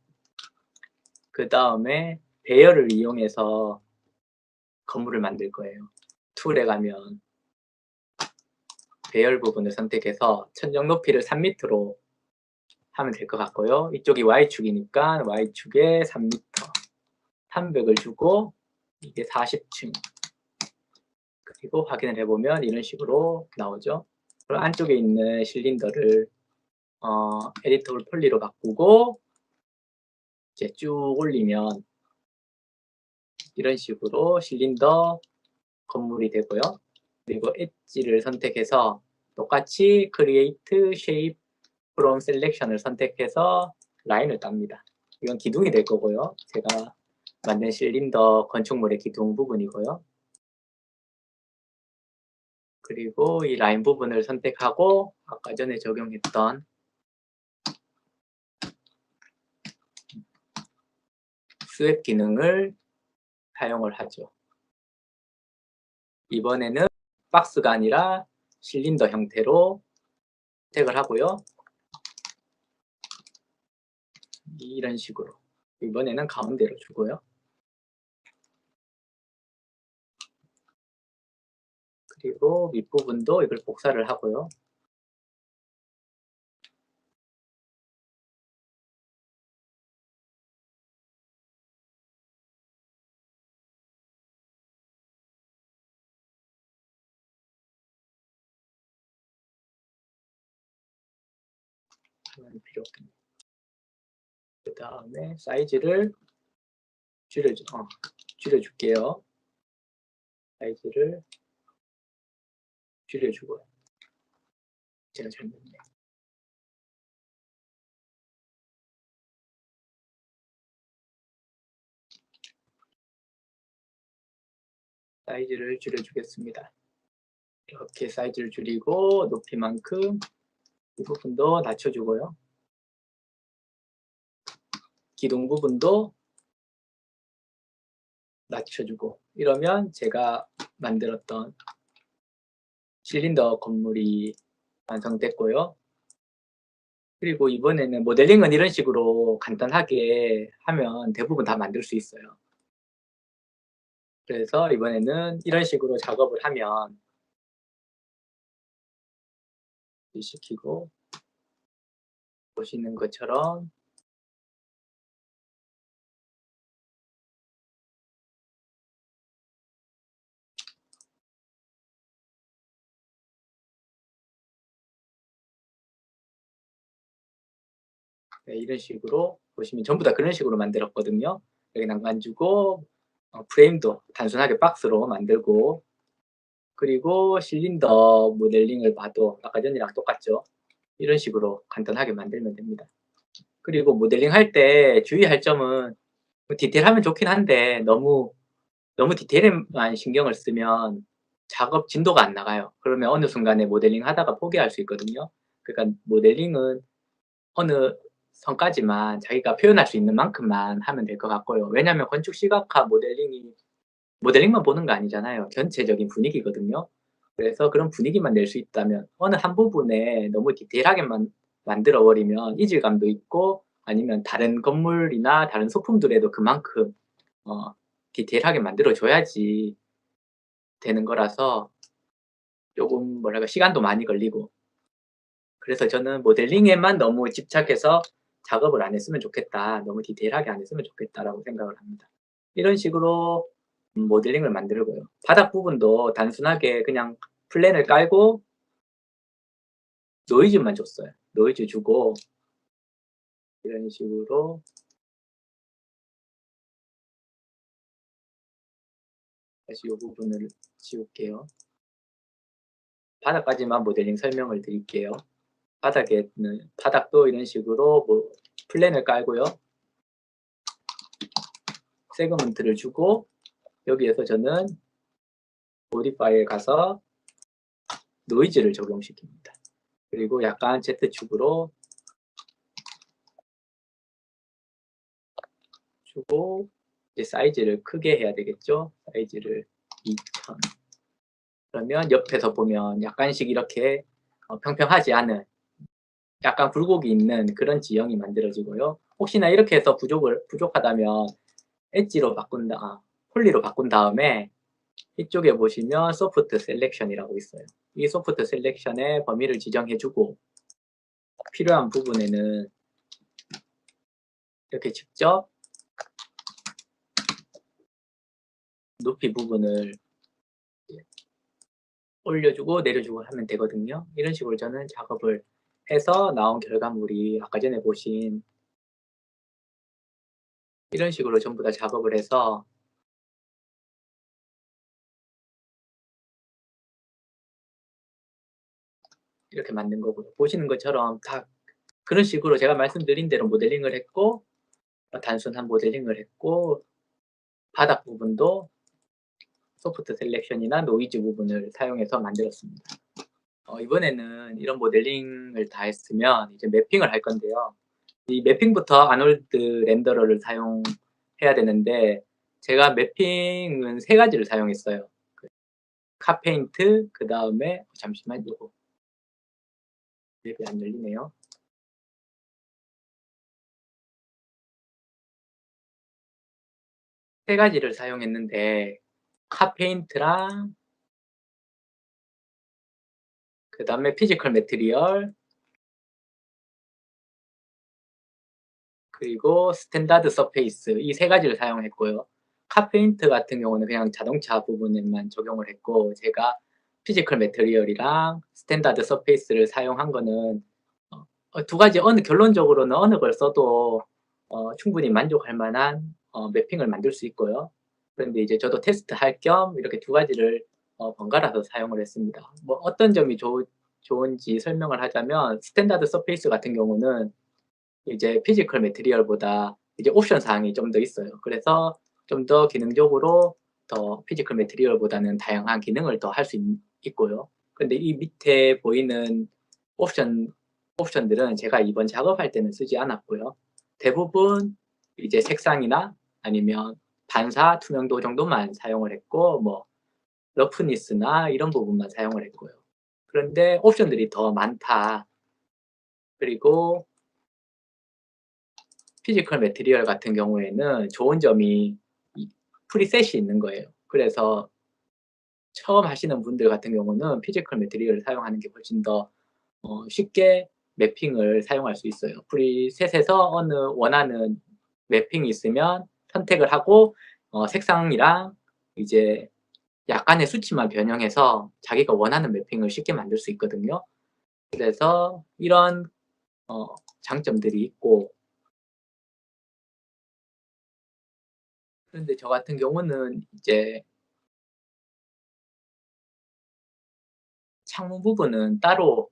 그 다음에 배열을 이용해서 건물을 만들 거예요. 툴에 가면 배열 부분을 선택해서 천정 높이를 3m로 하면 될 것 같고요. 이쪽이 Y축이니까 Y축에 3m 300을 주고 이게 40층 그리고 확인을 해보면 이런 식으로 나오죠. 그리고 안쪽에 있는 실린더를 에디터블 폴리로 바꾸고 이제 쭉 올리면 이런 식으로 실린더 건물이 되고요. 그리고 엣지를 선택해서 똑같이 Create Shape from Selection을 선택해서 라인을 땁니다. 이건 기둥이 될 거고요. 제가 만든 실린더 건축물의 기둥 부분이고요. 그리고 이 라인 부분을 선택하고 아까 전에 적용했던 스왑 기능을 사용을 하죠. 이번에는 박스가 아니라 실린더 형태로 선택을 하고요. 이런 식으로 이번에는 가운데로 주고요. 그리고 윗부분도 이걸 복사를 하고요. 필요 없겠네요. 그 다음에 사이즈를 줄여줄게요. 사이즈를 줄여주고요. 제가 잘못했네요. 사이즈를 줄여주겠습니다. 이렇게 사이즈를 줄이고 높이만큼 이 부분도 낮춰주고요. 기둥 부분도 낮춰주고 이러면 제가 만들었던 실린더 건물이 완성됐고요. 그리고 이번에는 모델링은 이런 식으로 간단하게 하면 대부분 다 만들 수 있어요. 그래서 이번에는 이런 식으로 작업을 하면 시키고 보시는 것처럼 네, 이런 식으로 보시면 전부 다 그런 식으로 만들었거든요. 여기 난간 주고 프레임도 단순하게 박스로 만들고 그리고 실린더 모델링을 봐도 아까 전이랑 똑같죠. 이런 식으로 간단하게 만들면 됩니다. 그리고 모델링 할 때 주의할 점은 디테일하면 좋긴 한데 너무 디테일에만 신경을 쓰면 작업 진도가 안 나가요. 그러면 어느 순간에 모델링 하다가 포기할 수 있거든요. 그러니까 모델링은 어느 선까지만 자기가 표현할 수 있는 만큼만 하면 될 것 같고요. 왜냐하면 건축 시각화 모델링만 보는 거 아니잖아요. 전체적인 분위기거든요. 그래서 그런 분위기만 낼 수 있다면 어느 한 부분에 너무 디테일하게만 만들어 버리면 이질감도 있고 아니면 다른 건물이나 다른 소품들에도 그만큼 디테일하게 만들어 줘야지 되는 거라서 조금 뭐랄까 시간도 많이 걸리고 그래서 저는 모델링에만 너무 집착해서 작업을 안 했으면 좋겠다. 너무 디테일하게 안 했으면 좋겠다라고 생각을 합니다. 이런 식으로 모델링을 만들고요. 바닥 부분도 단순하게 그냥 플랜을 깔고 노이즈만 줬어요. 노이즈 주고 이런 식으로 다시 이 부분을 지울게요. 바닥까지만 모델링 설명을 드릴게요. 바닥도 이런 식으로 뭐 플랜을 깔고요. 세그먼트를 주고 여기에서 저는 모디파이에 가서 노이즈를 적용시킵니다. 그리고 약간 Z축으로 주고 이제 사이즈를 크게 해야 되겠죠. 사이즈를 2000. 그러면 옆에서 보면 약간씩 이렇게 평평하지 않은 약간 굴곡이 있는 그런 지형이 만들어지고요. 혹시나 이렇게 해서 부족하다면 엣지로 폴리로 바꾼 다음에 이쪽에 보시면 소프트 셀렉션이라고 있어요. 이 소프트 셀렉션의 범위를 지정해주고 필요한 부분에는 이렇게 직접 높이 부분을 올려주고 내려주고 하면 되거든요. 이런 식으로 저는 작업을 해서 나온 결과물이 아까 전에 보신 이런 식으로 전부 다 작업을 해서 이렇게 만든 거고요. 보시는 것처럼 다 그런 식으로 제가 말씀드린 대로 모델링을 했고 단순한 모델링을 했고 바닥 부분도 소프트 셀렉션이나 노이즈 부분을 사용해서 만들었습니다. 이번에는 이런 모델링을 다 했으면 이제 매핑을 할 건데요. 이 매핑부터 아놀드 렌더러를 사용해야 되는데 제가 매핑은 3가지를 사용했어요. 카페인트, 그 다음에 잠시만 이거 맵이 안 열리네요. 세 가지를 사용했는데 카페인트랑 그 다음에 피지컬 매트리얼 그리고 스탠다드 서페이스 이 3가지를 사용했고요. 카페인트 같은 경우는 그냥 자동차 부분에만 적용을 했고 제가 피지컬 매트리얼이랑 스탠다드 서페이스를 사용한 거는 2가지 결론적으로는 어느 걸 써도 충분히 만족할 만한 매핑을 만들 수 있고요. 그런데 이제 저도 테스트할 겸 이렇게 2가지를 번갈아서 사용을 했습니다. 뭐 어떤 점이 좋은지 설명을 하자면 스탠다드 서페이스 같은 경우는 이제 피지컬 매트리얼보다 이제 옵션 사항이 좀 더 있어요. 그래서 좀 더 기능적으로 더 피지컬 매트리얼보다는 다양한 기능을 더 할 수 있고요. 근데 이 밑에 보이는 옵션들은 제가 이번 작업할 때는 쓰지 않았고요. 대부분 이제 색상이나 아니면 반사, 투명도 정도만 사용을 했고 뭐 러프니스나 이런 부분만 사용을 했고요. 그런데 옵션들이 더 많다. 그리고 피지컬 매트리얼 같은 경우에는 좋은 점이 프리셋이 있는 거예요. 그래서 처음 하시는 분들 같은 경우는 피지컬 매트리얼을 사용하는 게 훨씬 더 쉽게 매핑을 사용할 수 있어요. 프리셋에서 어느 원하는 매핑이 있으면 선택을 하고 색상이랑 이제 약간의 수치만 변형해서 자기가 원하는 매핑을 쉽게 만들 수 있거든요. 그래서 이런 장점들이 있고 그런데 저 같은 경우는 이제 창문 부분은 따로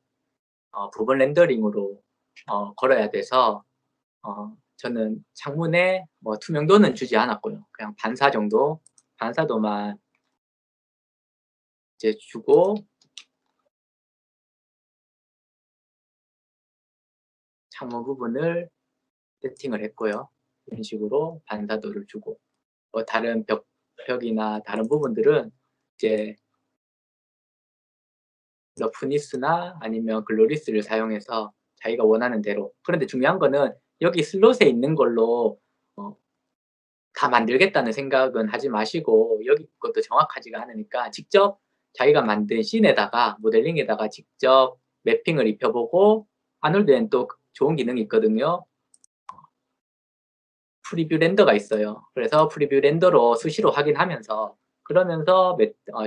부분 렌더링으로 걸어야 돼서 저는 창문에 뭐 투명도는 주지 않았고요. 그냥 반사 정도, 반사도만 이제 주고 창문 부분을 세팅을 했고요. 이런 식으로 반사도를 주고 다른 벽이나 다른 부분들은 이제 러프니스나 아니면 글로리스를 사용해서 자기가 원하는 대로 그런데 중요한 거는 여기 슬롯에 있는 걸로 다 만들겠다는 생각은 하지 마시고 여기 것도 정확하지가 않으니까 직접 자기가 만든 씬에다가 모델링에다가 직접 매핑을 입혀보고 아놀드엔 또 좋은 기능이 있거든요. 프리뷰 렌더가 있어요. 그래서 프리뷰 렌더로 수시로 확인하면서 그러면서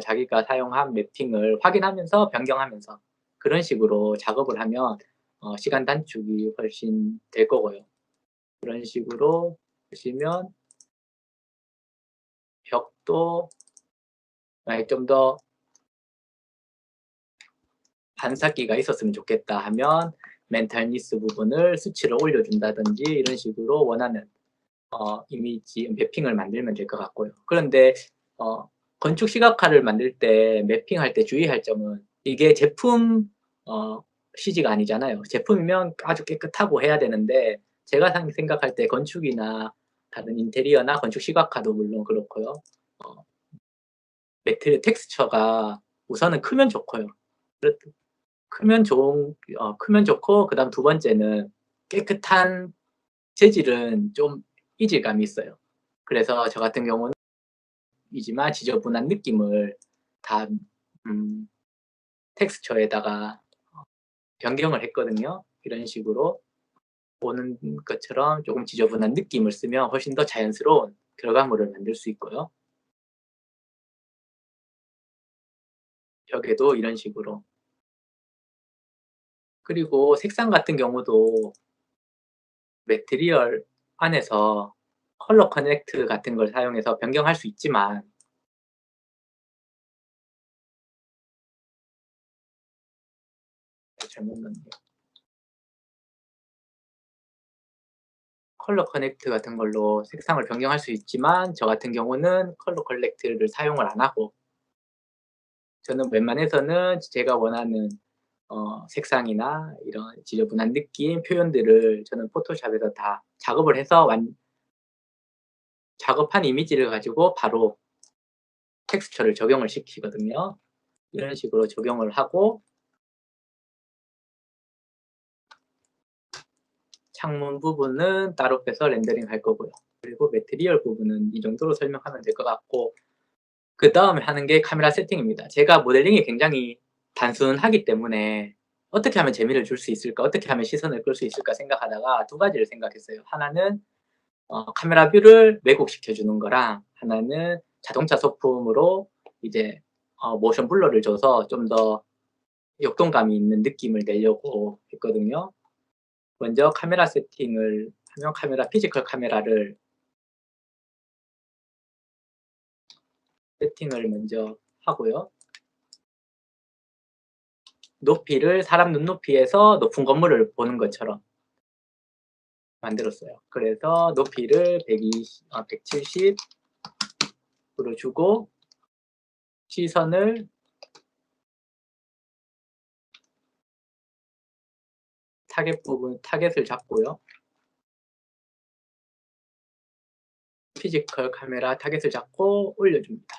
자기가 사용한 매핑을 확인하면서 변경하면서 그런 식으로 작업을 하면 시간 단축이 훨씬 될 거고요. 그런 식으로 보시면 벽도 만약 좀 더 반사기가 있었으면 좋겠다 하면 멘탈니스 부분을 수치를 올려준다든지 이런 식으로 원하는 이미지 매핑을 만들면 될 것 같고요. 그런데 건축 시각화를 만들 때 매핑할 때 주의할 점은 이게 제품 CG가 아니잖아요. 제품이면 아주 깨끗하고 해야 되는데 제가 생각할 때 건축이나 다른 인테리어나 건축 시각화도 물론 그렇고요. 매트리얼 텍스처가 우선은 크면 좋고요. 크면 좋고 그다음 두 번째는 깨끗한 재질은 좀 이질감이 있어요. 그래서 저 같은 경우는 이지만 지저분한 느낌을 다 텍스처에다가 변경을 했거든요. 이런 식으로 보는 것처럼 조금 지저분한 느낌을 쓰면 훨씬 더 자연스러운 결과물을 만들 수 있고요. 벽에도 이런 식으로. 그리고 색상 같은 경우도 매트리얼 안에서 컬러 커넥트 같은 걸 사용해서 변경할 수 있지만 잘못 넣었네요. 컬러 커넥트 같은 걸로 색상을 변경할 수 있지만 저 같은 경우는 컬러 커넥트를 사용을 안 하고 저는 웬만해서는 제가 원하는 색상이나 이런 지저분한 느낌, 표현들을 저는 포토샵에서 다 작업을 해서 작업한 이미지를 가지고 바로 텍스처를 적용을 시키거든요. 이런 식으로 적용을 하고 창문 부분은 따로 빼서 렌더링 할 거고요. 그리고 매트리얼 부분은 이 정도로 설명하면 될 것 같고 그 다음에 하는 게 카메라 세팅입니다. 제가 모델링이 굉장히 단순하기 때문에 어떻게 하면 재미를 줄 수 있을까, 어떻게 하면 시선을 끌 수 있을까 생각하다가 두 가지를 생각했어요. 하나는 카메라 뷰를 왜곡시켜 주는 거랑 하나는 자동차 소품으로 이제 모션 블러를 줘서 좀 더 역동감이 있는 느낌을 내려고 했거든요. 먼저 카메라 세팅을 하면 피지컬 카메라를 세팅을 먼저 하고요. 높이를 사람 눈높이에서 높은 건물을 보는 것처럼 만들었어요. 그래서 높이를 170으로 주고 시선을 타겟을 잡고요. 피지컬 카메라 타겟을 잡고 올려줍니다.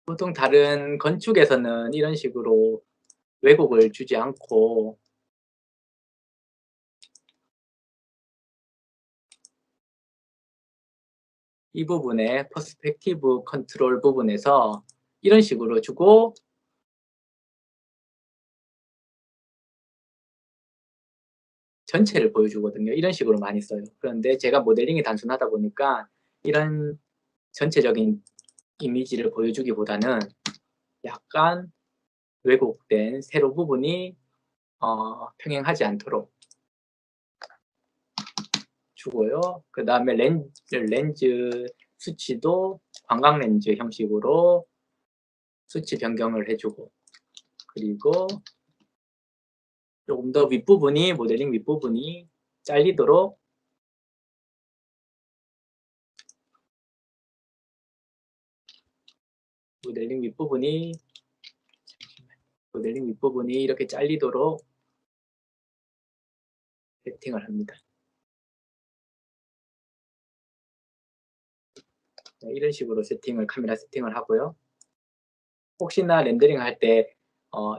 보통 다른 건축에서는 이런 식으로 왜곡을 주지 않고 이 부분에 퍼스펙티브 컨트롤 부분에서 이런 식으로 주고 전체를 보여주거든요. 이런 식으로 많이 써요. 그런데 제가 모델링이 단순하다 보니까 이런 전체적인 이미지를 보여주기보다는 약간 왜곡된 세로 부분이 평행하지 않도록 주고요. 그 다음에 렌즈 수치도 광각 렌즈 형식으로 수치 변경을 해주고 그리고 조금 더 모델링 윗부분이 잘리도록 모델링 윗부분이 이렇게 잘리도록 세팅을 합니다. 네, 이런 식으로 카메라 세팅을 하고요. 혹시나 렌더링 할 때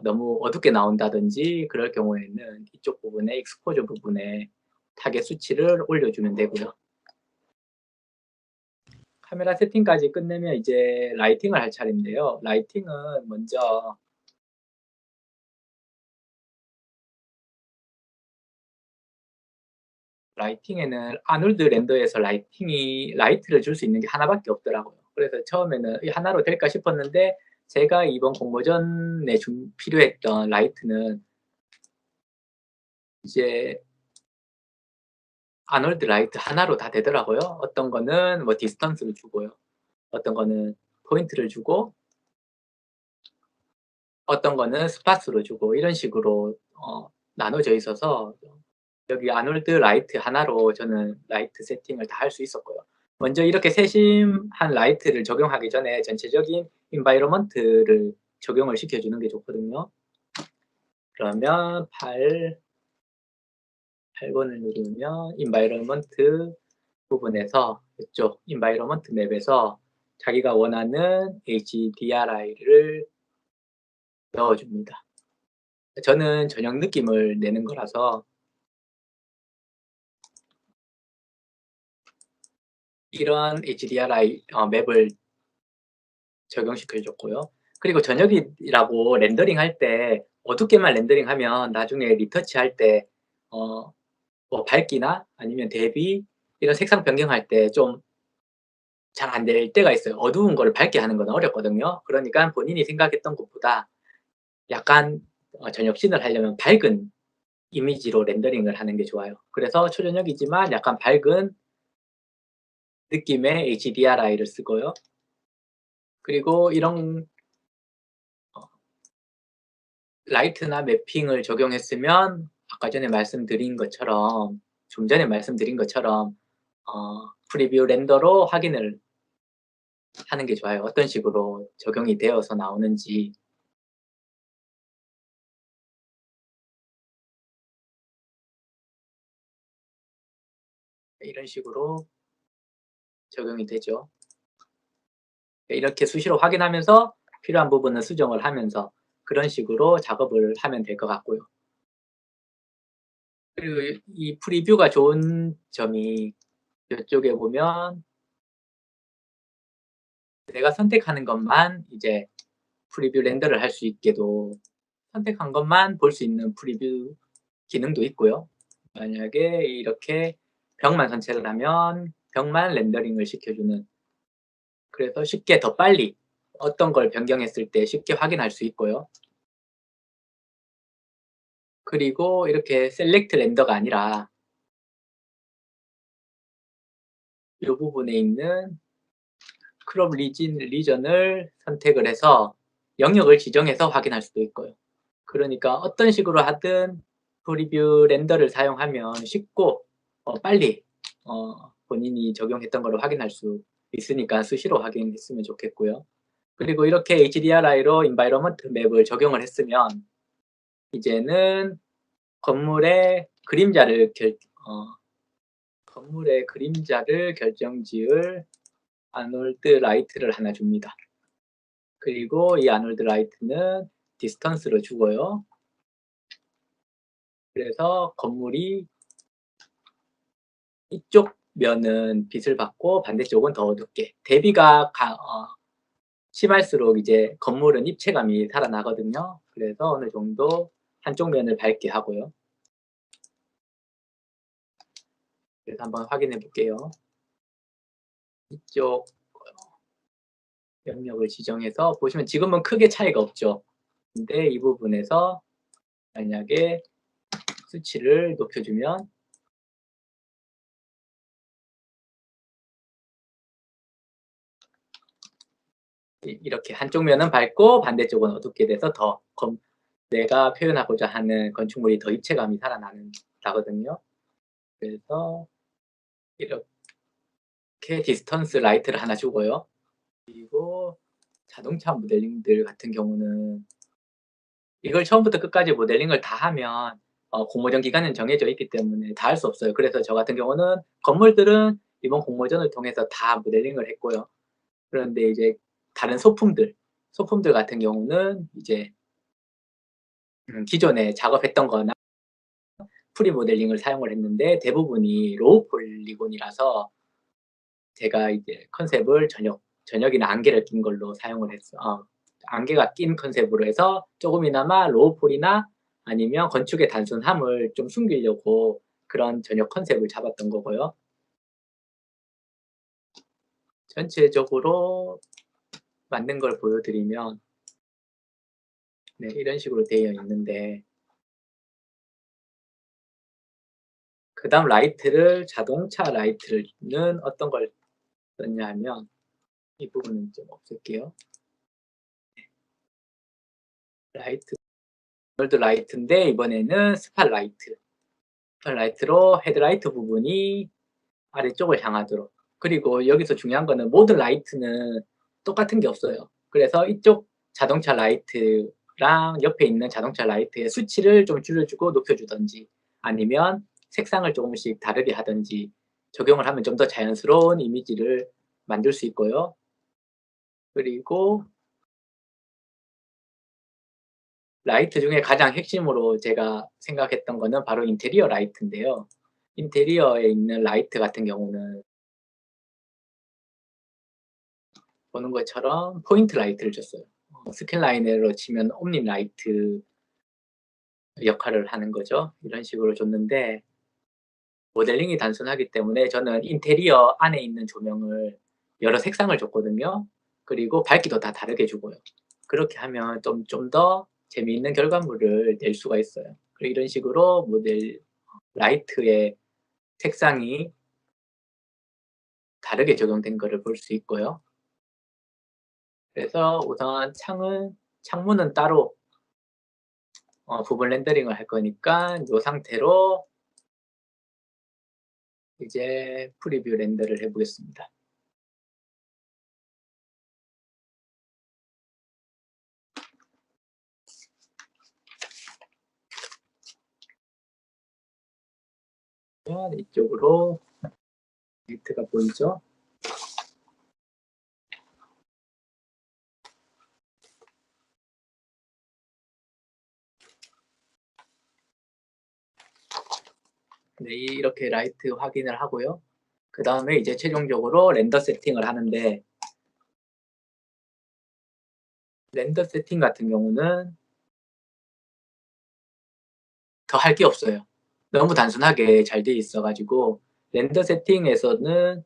너무 어둡게 나온다든지 그럴 경우에는 이쪽 부분에 익스포저 부분에 타겟 수치를 올려주면 되고요. 카메라 세팅까지 끝내면 이제 라이팅을 할 차례인데요. 라이팅은 먼저 라이팅에는 아놀드 렌더에서 라이트를 줄 수 있는 게 하나밖에 없더라고요. 그래서 처음에는 이 하나로 될까 싶었는데 제가 이번 공모전에 필요했던 라이트는 이제 아놀드 라이트 하나로 다 되더라고요. 어떤 거는 뭐 디스턴스를 주고요. 어떤 거는 포인트를 주고 어떤 거는 스팟으로 주고 이런 식으로 나눠져 있어서 여기 아놀드 라이트 하나로 저는 라이트 세팅을 다 할 수 있었고요. 먼저 이렇게 세심한 라이트를 적용하기 전에 전체적인 인바이러먼트를 적용을 시켜주는 게 좋거든요. 그러면 8번을 누르면 인바이러먼트 부분에서 이쪽 인바이러먼트 맵에서 자기가 원하는 HDRI를 넣어줍니다. 저는 저녁 느낌을 내는 거라서 이런 HDRI 맵을 적용시켜줬고요. 그리고 저녁이라고 렌더링 할 때 어둡게만 렌더링하면 나중에 리터치 할 때 뭐 밝기나 아니면 대비 이런 색상 변경할 때 좀 잘 안 될 때가 있어요. 어두운 걸 밝게 하는 건 어렵거든요. 그러니까 본인이 생각했던 것보다 약간 저녁신을 하려면 밝은 이미지로 렌더링을 하는 게 좋아요. 그래서 초저녁이지만 약간 밝은 느낌의 HDRI를 쓰고요. 그리고 이런 라이트나 매핑을 적용했으면 아까 전에 말씀드린 것처럼 좀 전에 말씀드린 것처럼 프리뷰 렌더로 확인을 하는 게 좋아요. 어떤 식으로 적용이 되어서 나오는지. 이런 식으로 적용이 되죠. 이렇게 수시로 확인하면서 필요한 부분은 수정을 하면서 그런 식으로 작업을 하면 될 것 같고요. 그리고 이 프리뷰가 좋은 점이 이쪽에 보면 내가 선택하는 것만 이제 프리뷰 렌더를 할 수 있게도 선택한 것만 볼 수 있는 프리뷰 기능도 있고요. 만약에 이렇게 벽만 선택을 하면 벽만 렌더링을 시켜주는, 그래서 쉽게 더 빨리 어떤 걸 변경했을 때 쉽게 확인할 수 있고요. 그리고 이렇게 셀렉트 렌더가 아니라 이 부분에 있는 크롭 리전을 선택을 해서 영역을 지정해서 확인할 수도 있고요. 그러니까 어떤 식으로 하든 프리뷰 렌더를 사용하면 쉽고 빨리 본인이 적용했던 걸 확인할 수 있으니까 수시로 확인했으면 좋겠고요. 그리고 이렇게 HDRI로 인바이러먼트 맵을 적용을 했으면 이제는 건물의 그림자를 결정지을 아놀드 라이트를 하나 줍니다. 그리고 이 아놀드 라이트는 디스턴스로 주고요. 그래서 건물이 이쪽 면은 빛을 받고 반대쪽은 더 어둡게, 대비가 심할수록 이제 건물은 입체감이 살아나거든요. 그래서 어느 정도 한쪽 면을 밝게 하고요. 그래서 한번 확인해 볼게요. 이쪽 영역을 지정해서 보시면 지금은 크게 차이가 없죠. 근데 이 부분에서 만약에 수치를 높여주면 이렇게 한쪽 면은 밝고 반대쪽은 어둡게 돼서 더 내가 표현하고자 하는 건축물이 더 입체감이 살아나거든요. 그래서 이렇게 디스턴스 라이트를 하나 주고요. 그리고 자동차 모델링들 같은 경우는 이걸 처음부터 끝까지 모델링을 다 하면 공모전 기간은 정해져 있기 때문에 다 할 수 없어요. 그래서 저 같은 경우는 건물들은 이번 공모전을 통해서 다 모델링을 했고요. 그런데 이제 다른 소품들 같은 경우는 이제 기존에 작업했던 거나 프리 모델링을 사용을 했는데 대부분이 로우 폴리곤이라서 제가 이제 컨셉을 저녁이나 안개를 낀 걸로 사용을 안개가 낀 컨셉으로 해서 조금이나마 로우 폴이나 아니면 건축의 단순함을 좀 숨기려고 그런 저녁 컨셉을 잡았던 거고요. 전체적으로 만든 걸 보여드리면 네, 이런 식으로 되어 있는데, 그 다음 라이트를 자동차 라이트는 어떤 걸 썼냐 하면 이 부분은 좀 없앨게요. 라이트, 월드 라이트인데 이번에는 스팟라이트. 스팟라이트로 헤드라이트 부분이 아래쪽을 향하도록. 그리고 여기서 중요한 거는 모든 라이트는 똑같은 게 없어요. 그래서 이쪽 자동차 라이트랑 옆에 있는 자동차 라이트의 수치를 좀 줄여주고 높여주든지 아니면 색상을 조금씩 다르게 하든지 적용을 하면 좀 더 자연스러운 이미지를 만들 수 있고요. 그리고 라이트 중에 가장 핵심으로 제가 생각했던 거는 바로 인테리어 라이트인데요. 인테리어에 있는 라이트 같은 경우는 보는 것처럼 포인트 라이트를 줬어요. 스캔라인으로 치면 옴니 라이트 역할을 하는 거죠. 이런 식으로 줬는데 모델링이 단순하기 때문에 저는 인테리어 안에 있는 조명을 여러 색상을 줬거든요. 그리고 밝기도 다 다르게 주고요. 그렇게 하면 좀 더 재미있는 결과물을 낼 수가 있어요. 그리고 이런 식으로 모델 라이트의 색상이 다르게 적용된 것을 볼 수 있고요. 그래서 우선 창문은 따로 부분 렌더링을 할 거니까 이 상태로 이제 프리뷰 렌더를 해보겠습니다. 이쪽으로 라이트가 보이죠? 네, 이렇게 라이트 확인을 하고요. 그 다음에 이제 최종적으로 렌더 세팅을 하는데 렌더 세팅 같은 경우는 더 할 게 없어요. 너무 단순하게 잘 돼 있어가지고 렌더 세팅에서는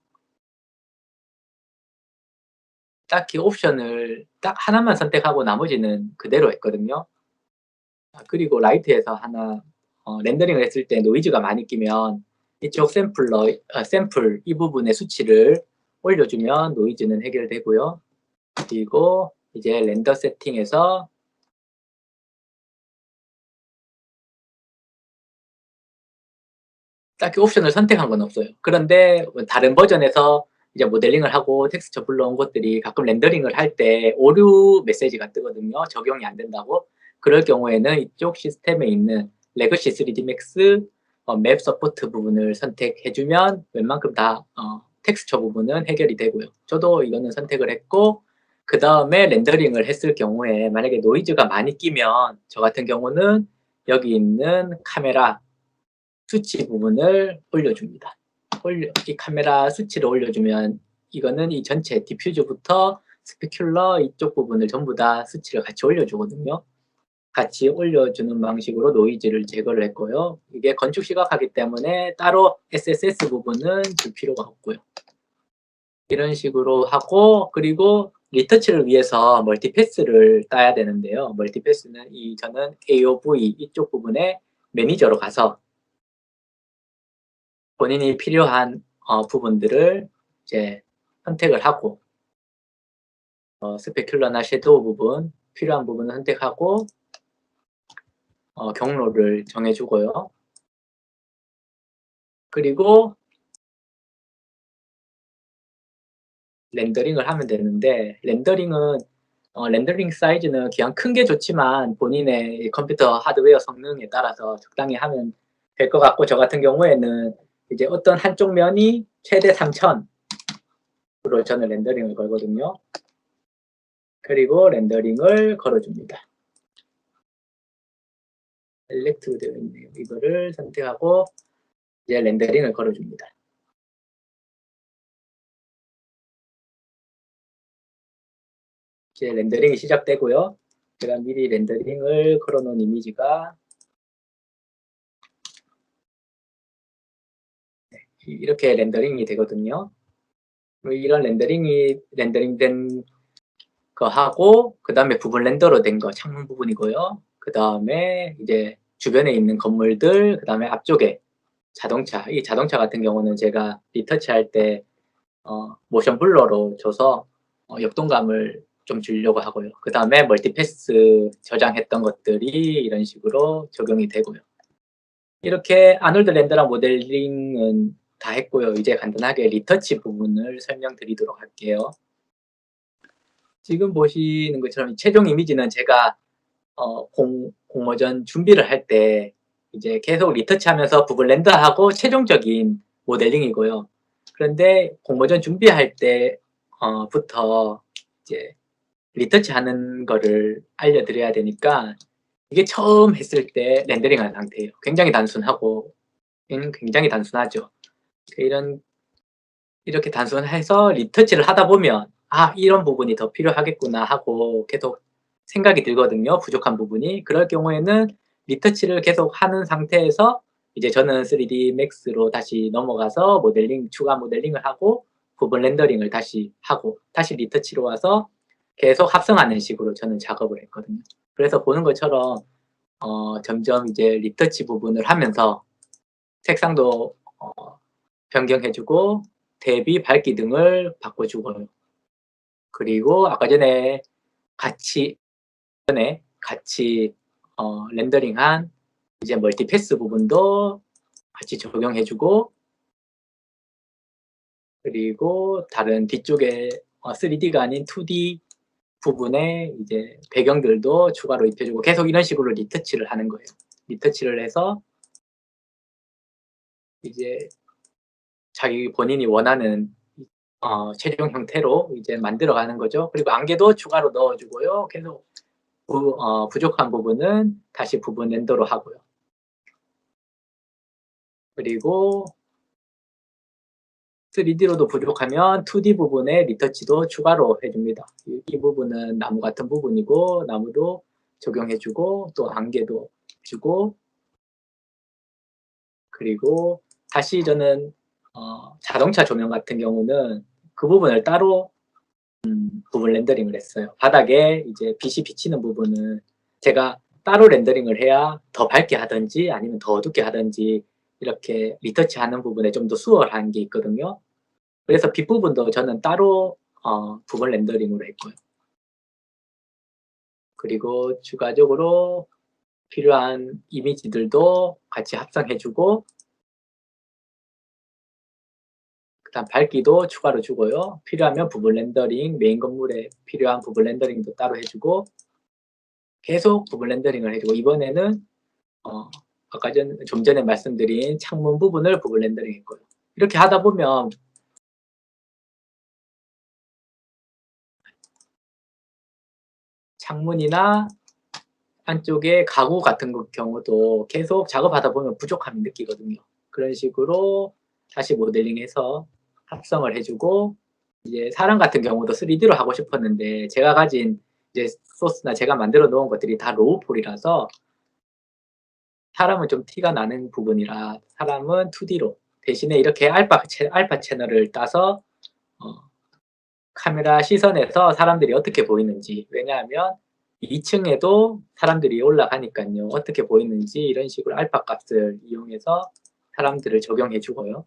딱히 옵션을 딱 하나만 선택하고 나머지는 그대로 했거든요. 그리고 라이트에서 하나 렌더링을 했을 때 노이즈가 많이 끼면 이쪽 샘플 이 부분의 수치를 올려주면 노이즈는 해결되고요. 그리고 이제 렌더 세팅에서 딱히 옵션을 선택한 건 없어요. 그런데 다른 버전에서 이제 모델링을 하고 텍스처 불러온 것들이 가끔 렌더링을 할 때 오류 메시지가 뜨거든요. 적용이 안 된다고. 그럴 경우에는 이쪽 시스템에 있는 레거시 3D 맥스 맵 서포트 부분을 선택해주면 웬만큼 다 텍스처 부분은 해결이 되고요. 저도 이거는 선택을 했고 그 다음에 렌더링을 했을 경우에 만약에 노이즈가 많이 끼면 저 같은 경우는 여기 있는 카메라 수치 부분을 올려줍니다. 이 카메라 수치를 올려주면 이거는 이 전체 디퓨즈부터 스페큘러 이쪽 부분을 전부 다 수치를 같이 올려주거든요. 같이 올려주는 방식으로 노이즈를 제거를 했고요. 이게 건축 시각하기 때문에 따로 SSS 부분은 줄 필요가 없고요. 이런 식으로 하고 그리고 리터치를 위해서 멀티패스를 따야 되는데요. 멀티패스는 저는 AOV 이쪽 부분에 매니저로 가서 본인이 필요한 부분들을 이제 선택을 하고 스페큘러나 섀도우 부분 필요한 부분을 선택하고 경로를 정해주고요. 그리고 렌더링을 하면 되는데 렌더링 사이즈는 그냥 큰 게 좋지만 본인의 컴퓨터 하드웨어 성능에 따라서 적당히 하면 될 것 같고 저 같은 경우에는 이제 어떤 한쪽 면이 최대 3000으로 저는 렌더링을 걸거든요. 그리고 렌더링을 걸어줍니다. 셀렉트로 되어 있네요. 이거를 선택하고 이제 렌더링을 걸어줍니다. 이제 렌더링이 시작되고요. 제가 미리 렌더링을 걸어놓은 이미지가 이렇게 렌더링이 되거든요. 이런 렌더링된 거 하고 그 다음에 부분 렌더로 된 거 창문 부분이고요. 그 다음에 이제 주변에 있는 건물들 그 다음에 앞쪽에 자동차 이 자동차 같은 경우는 제가 리터치 할 때 모션 블러로 줘서 역동감을 좀 주려고 하고요. 그 다음에 멀티패스 저장했던 것들이 이런 식으로 적용이 되고요. 이렇게 아놀드 렌더랑 모델링은 다 했고요. 이제 간단하게 리터치 부분을 설명드리도록 할게요. 지금 보시는 것처럼 최종 이미지는 제가 공모전 준비를 할 때 이제 계속 리터치하면서 부분 렌더하고 최종적인 모델링이고요. 그런데 공모전 준비할 때부터 이제 리터치하는 거를 알려드려야 되니까 이게 처음 했을 때 렌더링한 상태예요. 굉장히 단순하고 굉장히 단순하죠. 이렇게 단순해서 리터치를 하다 보면 아 이런 부분이 더 필요하겠구나 하고 계속 생각이 들거든요. 부족한 부분이. 그럴 경우에는 리터치를 계속 하는 상태에서 이제 저는 3D Max로 다시 넘어가서 추가 모델링을 하고 부분 렌더링을 다시 하고 다시 리터치로 와서 계속 합성하는 식으로 저는 작업을 했거든요. 그래서 보는 것처럼 점점 이제 리터치 부분을 하면서 색상도 변경해주고 대비 밝기 등을 바꿔주고요. 그리고 아까 전에 같이 렌더링한 이제 멀티패스 부분도 같이 적용해주고 그리고 다른 뒤쪽에 3D가 아닌 2D 부분에 이제 배경들도 추가로 입혀주고 계속 이런 식으로 리터치를 하는 거예요. 리터치를 해서 이제 자기 본인이 원하는 최종 형태로 이제 만들어가는 거죠. 그리고 안개도 추가로 넣어주고요. 계속 부족한 부분은 다시 부분 렌더로 하고요. 그리고 3D로도 부족하면 2D 부분에 리터치도 추가로 해줍니다. 이 부분은 나무 같은 부분이고 나무도 적용해주고 또 안개도 주고 그리고 다시 저는 자동차 조명 같은 경우는 그 부분을 따로 부분 렌더링을 했어요. 바닥에 이제 빛이 비치는 부분은 제가 따로 렌더링을 해야 더 밝게 하든지 아니면 더 어둡게 하든지 이렇게 리터치하는 부분에 좀 더 수월한 게 있거든요. 그래서 빛 부분도 저는 따로 부분 렌더링으로 했고요. 그리고 추가적으로 필요한 이미지들도 같이 합성해주고 그다음 밝기도 추가로 주고요. 필요하면 부분 렌더링, 메인 건물에 필요한 부분 렌더링도 따로 해주고 계속 부분 렌더링을 해주고 이번에는 아까 좀 전에 말씀드린 창문 부분을 부분 렌더링 했고요. 이렇게 하다 보면 창문이나 안쪽에 가구 같은 경우도 계속 작업하다 보면 부족함이 느끼거든요. 그런 식으로 다시 모델링해서 합성을 해주고 이제 사람 같은 경우도 3D로 하고 싶었는데 제가 가진 이제 소스나 제가 만들어 놓은 것들이 다 로우폴이라서 사람은 좀 티가 나는 부분이라 사람은 2D로 대신에 이렇게 알파 채널을 따서 카메라 시선에서 사람들이 어떻게 보이는지 왜냐하면 2층에도 사람들이 올라가니까요. 어떻게 보이는지 이런 식으로 알파 값을 이용해서 사람들을 적용해 주고요.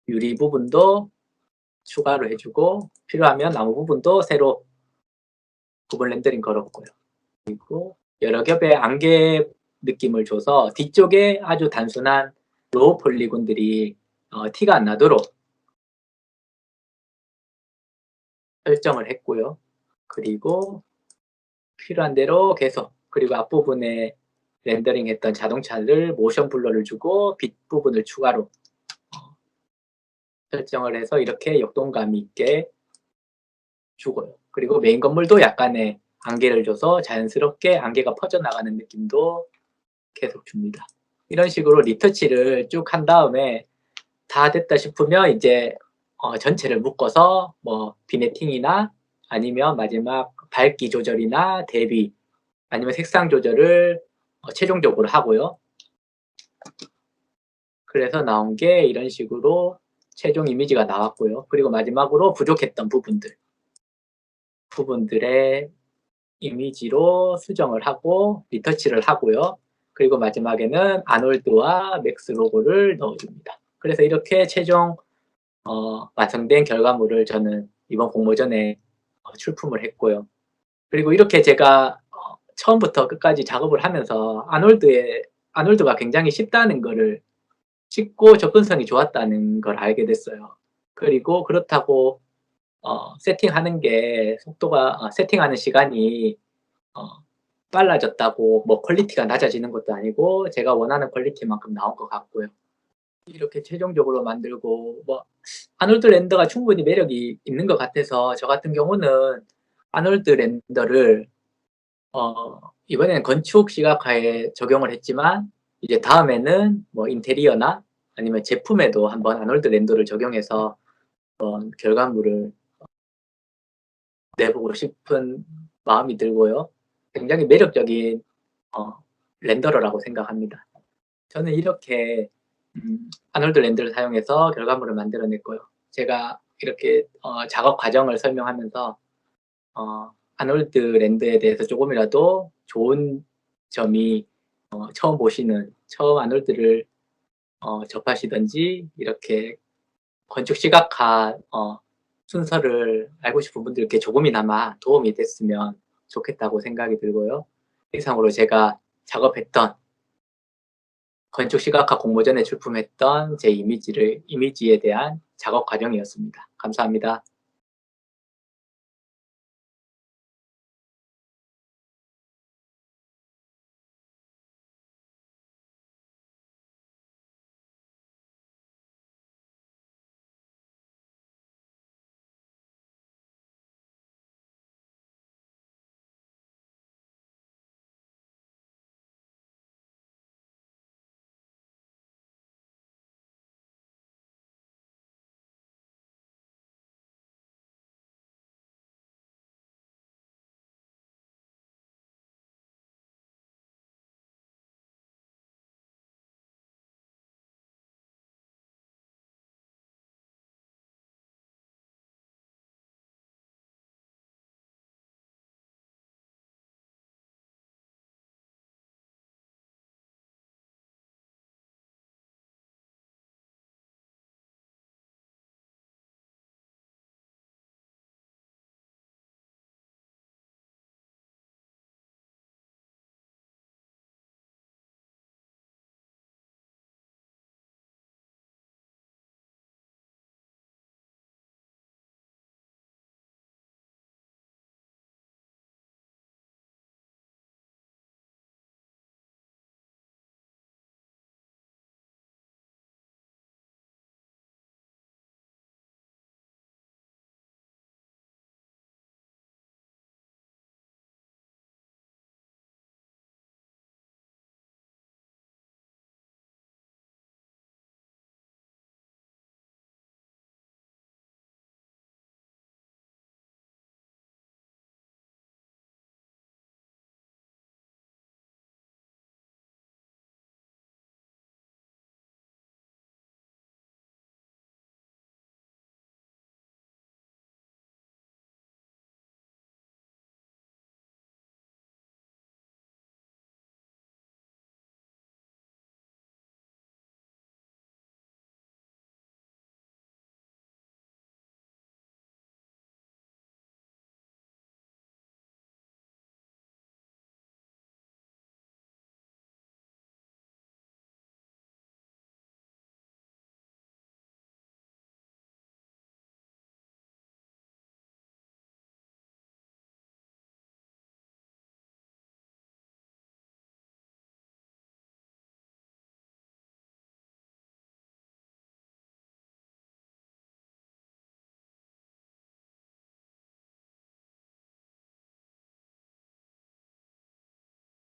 유리 부분도 추가로 해주고 필요하면 나무 부분도 새로 부분 렌더링 걸었고요. 그리고 여러 겹의 안개 느낌을 줘서 뒤쪽에 아주 단순한 로우 폴리곤들이 티가 안 나도록 설정을 했고요. 그리고 필요한 대로 계속 그리고 앞부분에 렌더링 했던 자동차를 모션 블러를 주고 빛 부분을 추가로 설정을 해서 이렇게 역동감 있게 주고요. 그리고 메인 건물도 약간의 안개를 줘서 자연스럽게 안개가 퍼져나가는 느낌도 계속 줍니다. 이런 식으로 리터치를 쭉 한 다음에 다 됐다 싶으면 이제 전체를 묶어서 뭐 비네팅이나 아니면 마지막 밝기 조절이나 대비 아니면 색상 조절을 최종적으로 하고요. 그래서 나온 게 이런 식으로 최종 이미지가 나왔고요. 그리고 마지막으로 부족했던 부분들의 이미지로 수정을 하고 리터치를 하고요. 그리고 마지막에는 아놀드와 맥스 로고를 넣어줍니다. 그래서 이렇게 최종 완성된 결과물을 저는 이번 공모전에 출품을 했고요. 그리고 이렇게 제가 처음부터 끝까지 작업을 하면서 아놀드가 굉장히 쉽고 접근성이 좋았다는 걸 알게 됐어요. 그리고 그렇다고 세팅하는 시간이 빨라졌다고 뭐 퀄리티가 낮아지는 것도 아니고 제가 원하는 퀄리티만큼 나온 것 같고요. 이렇게 최종적으로 만들고 뭐 아놀드 렌더가 충분히 매력이 있는 것 같아서 저 같은 경우는 아놀드 렌더를 이번에는 건축 시각화에 적용을 했지만 이제 다음에는 뭐 인테리어나 아니면 제품에도 한번 아놀드 렌더를 적용해서 결과물을 내보고 싶은 마음이 들고요. 굉장히 매력적인 렌더러라고 생각합니다. 저는 이렇게 아놀드 렌더를 사용해서 결과물을 만들어냈고요. 제가 이렇게 작업 과정을 설명하면서 아놀드 렌더에 대해서 조금이라도 좋은 점이 처음 아놀드를 접하시든지 이렇게 건축 시각화 순서를 알고 싶은 분들께 조금이나마 도움이 됐으면 좋겠다고 생각이 들고요. 이상으로 제가 작업했던 건축 시각화 공모전에 출품했던 제 이미지에 대한 작업 과정이었습니다. 감사합니다.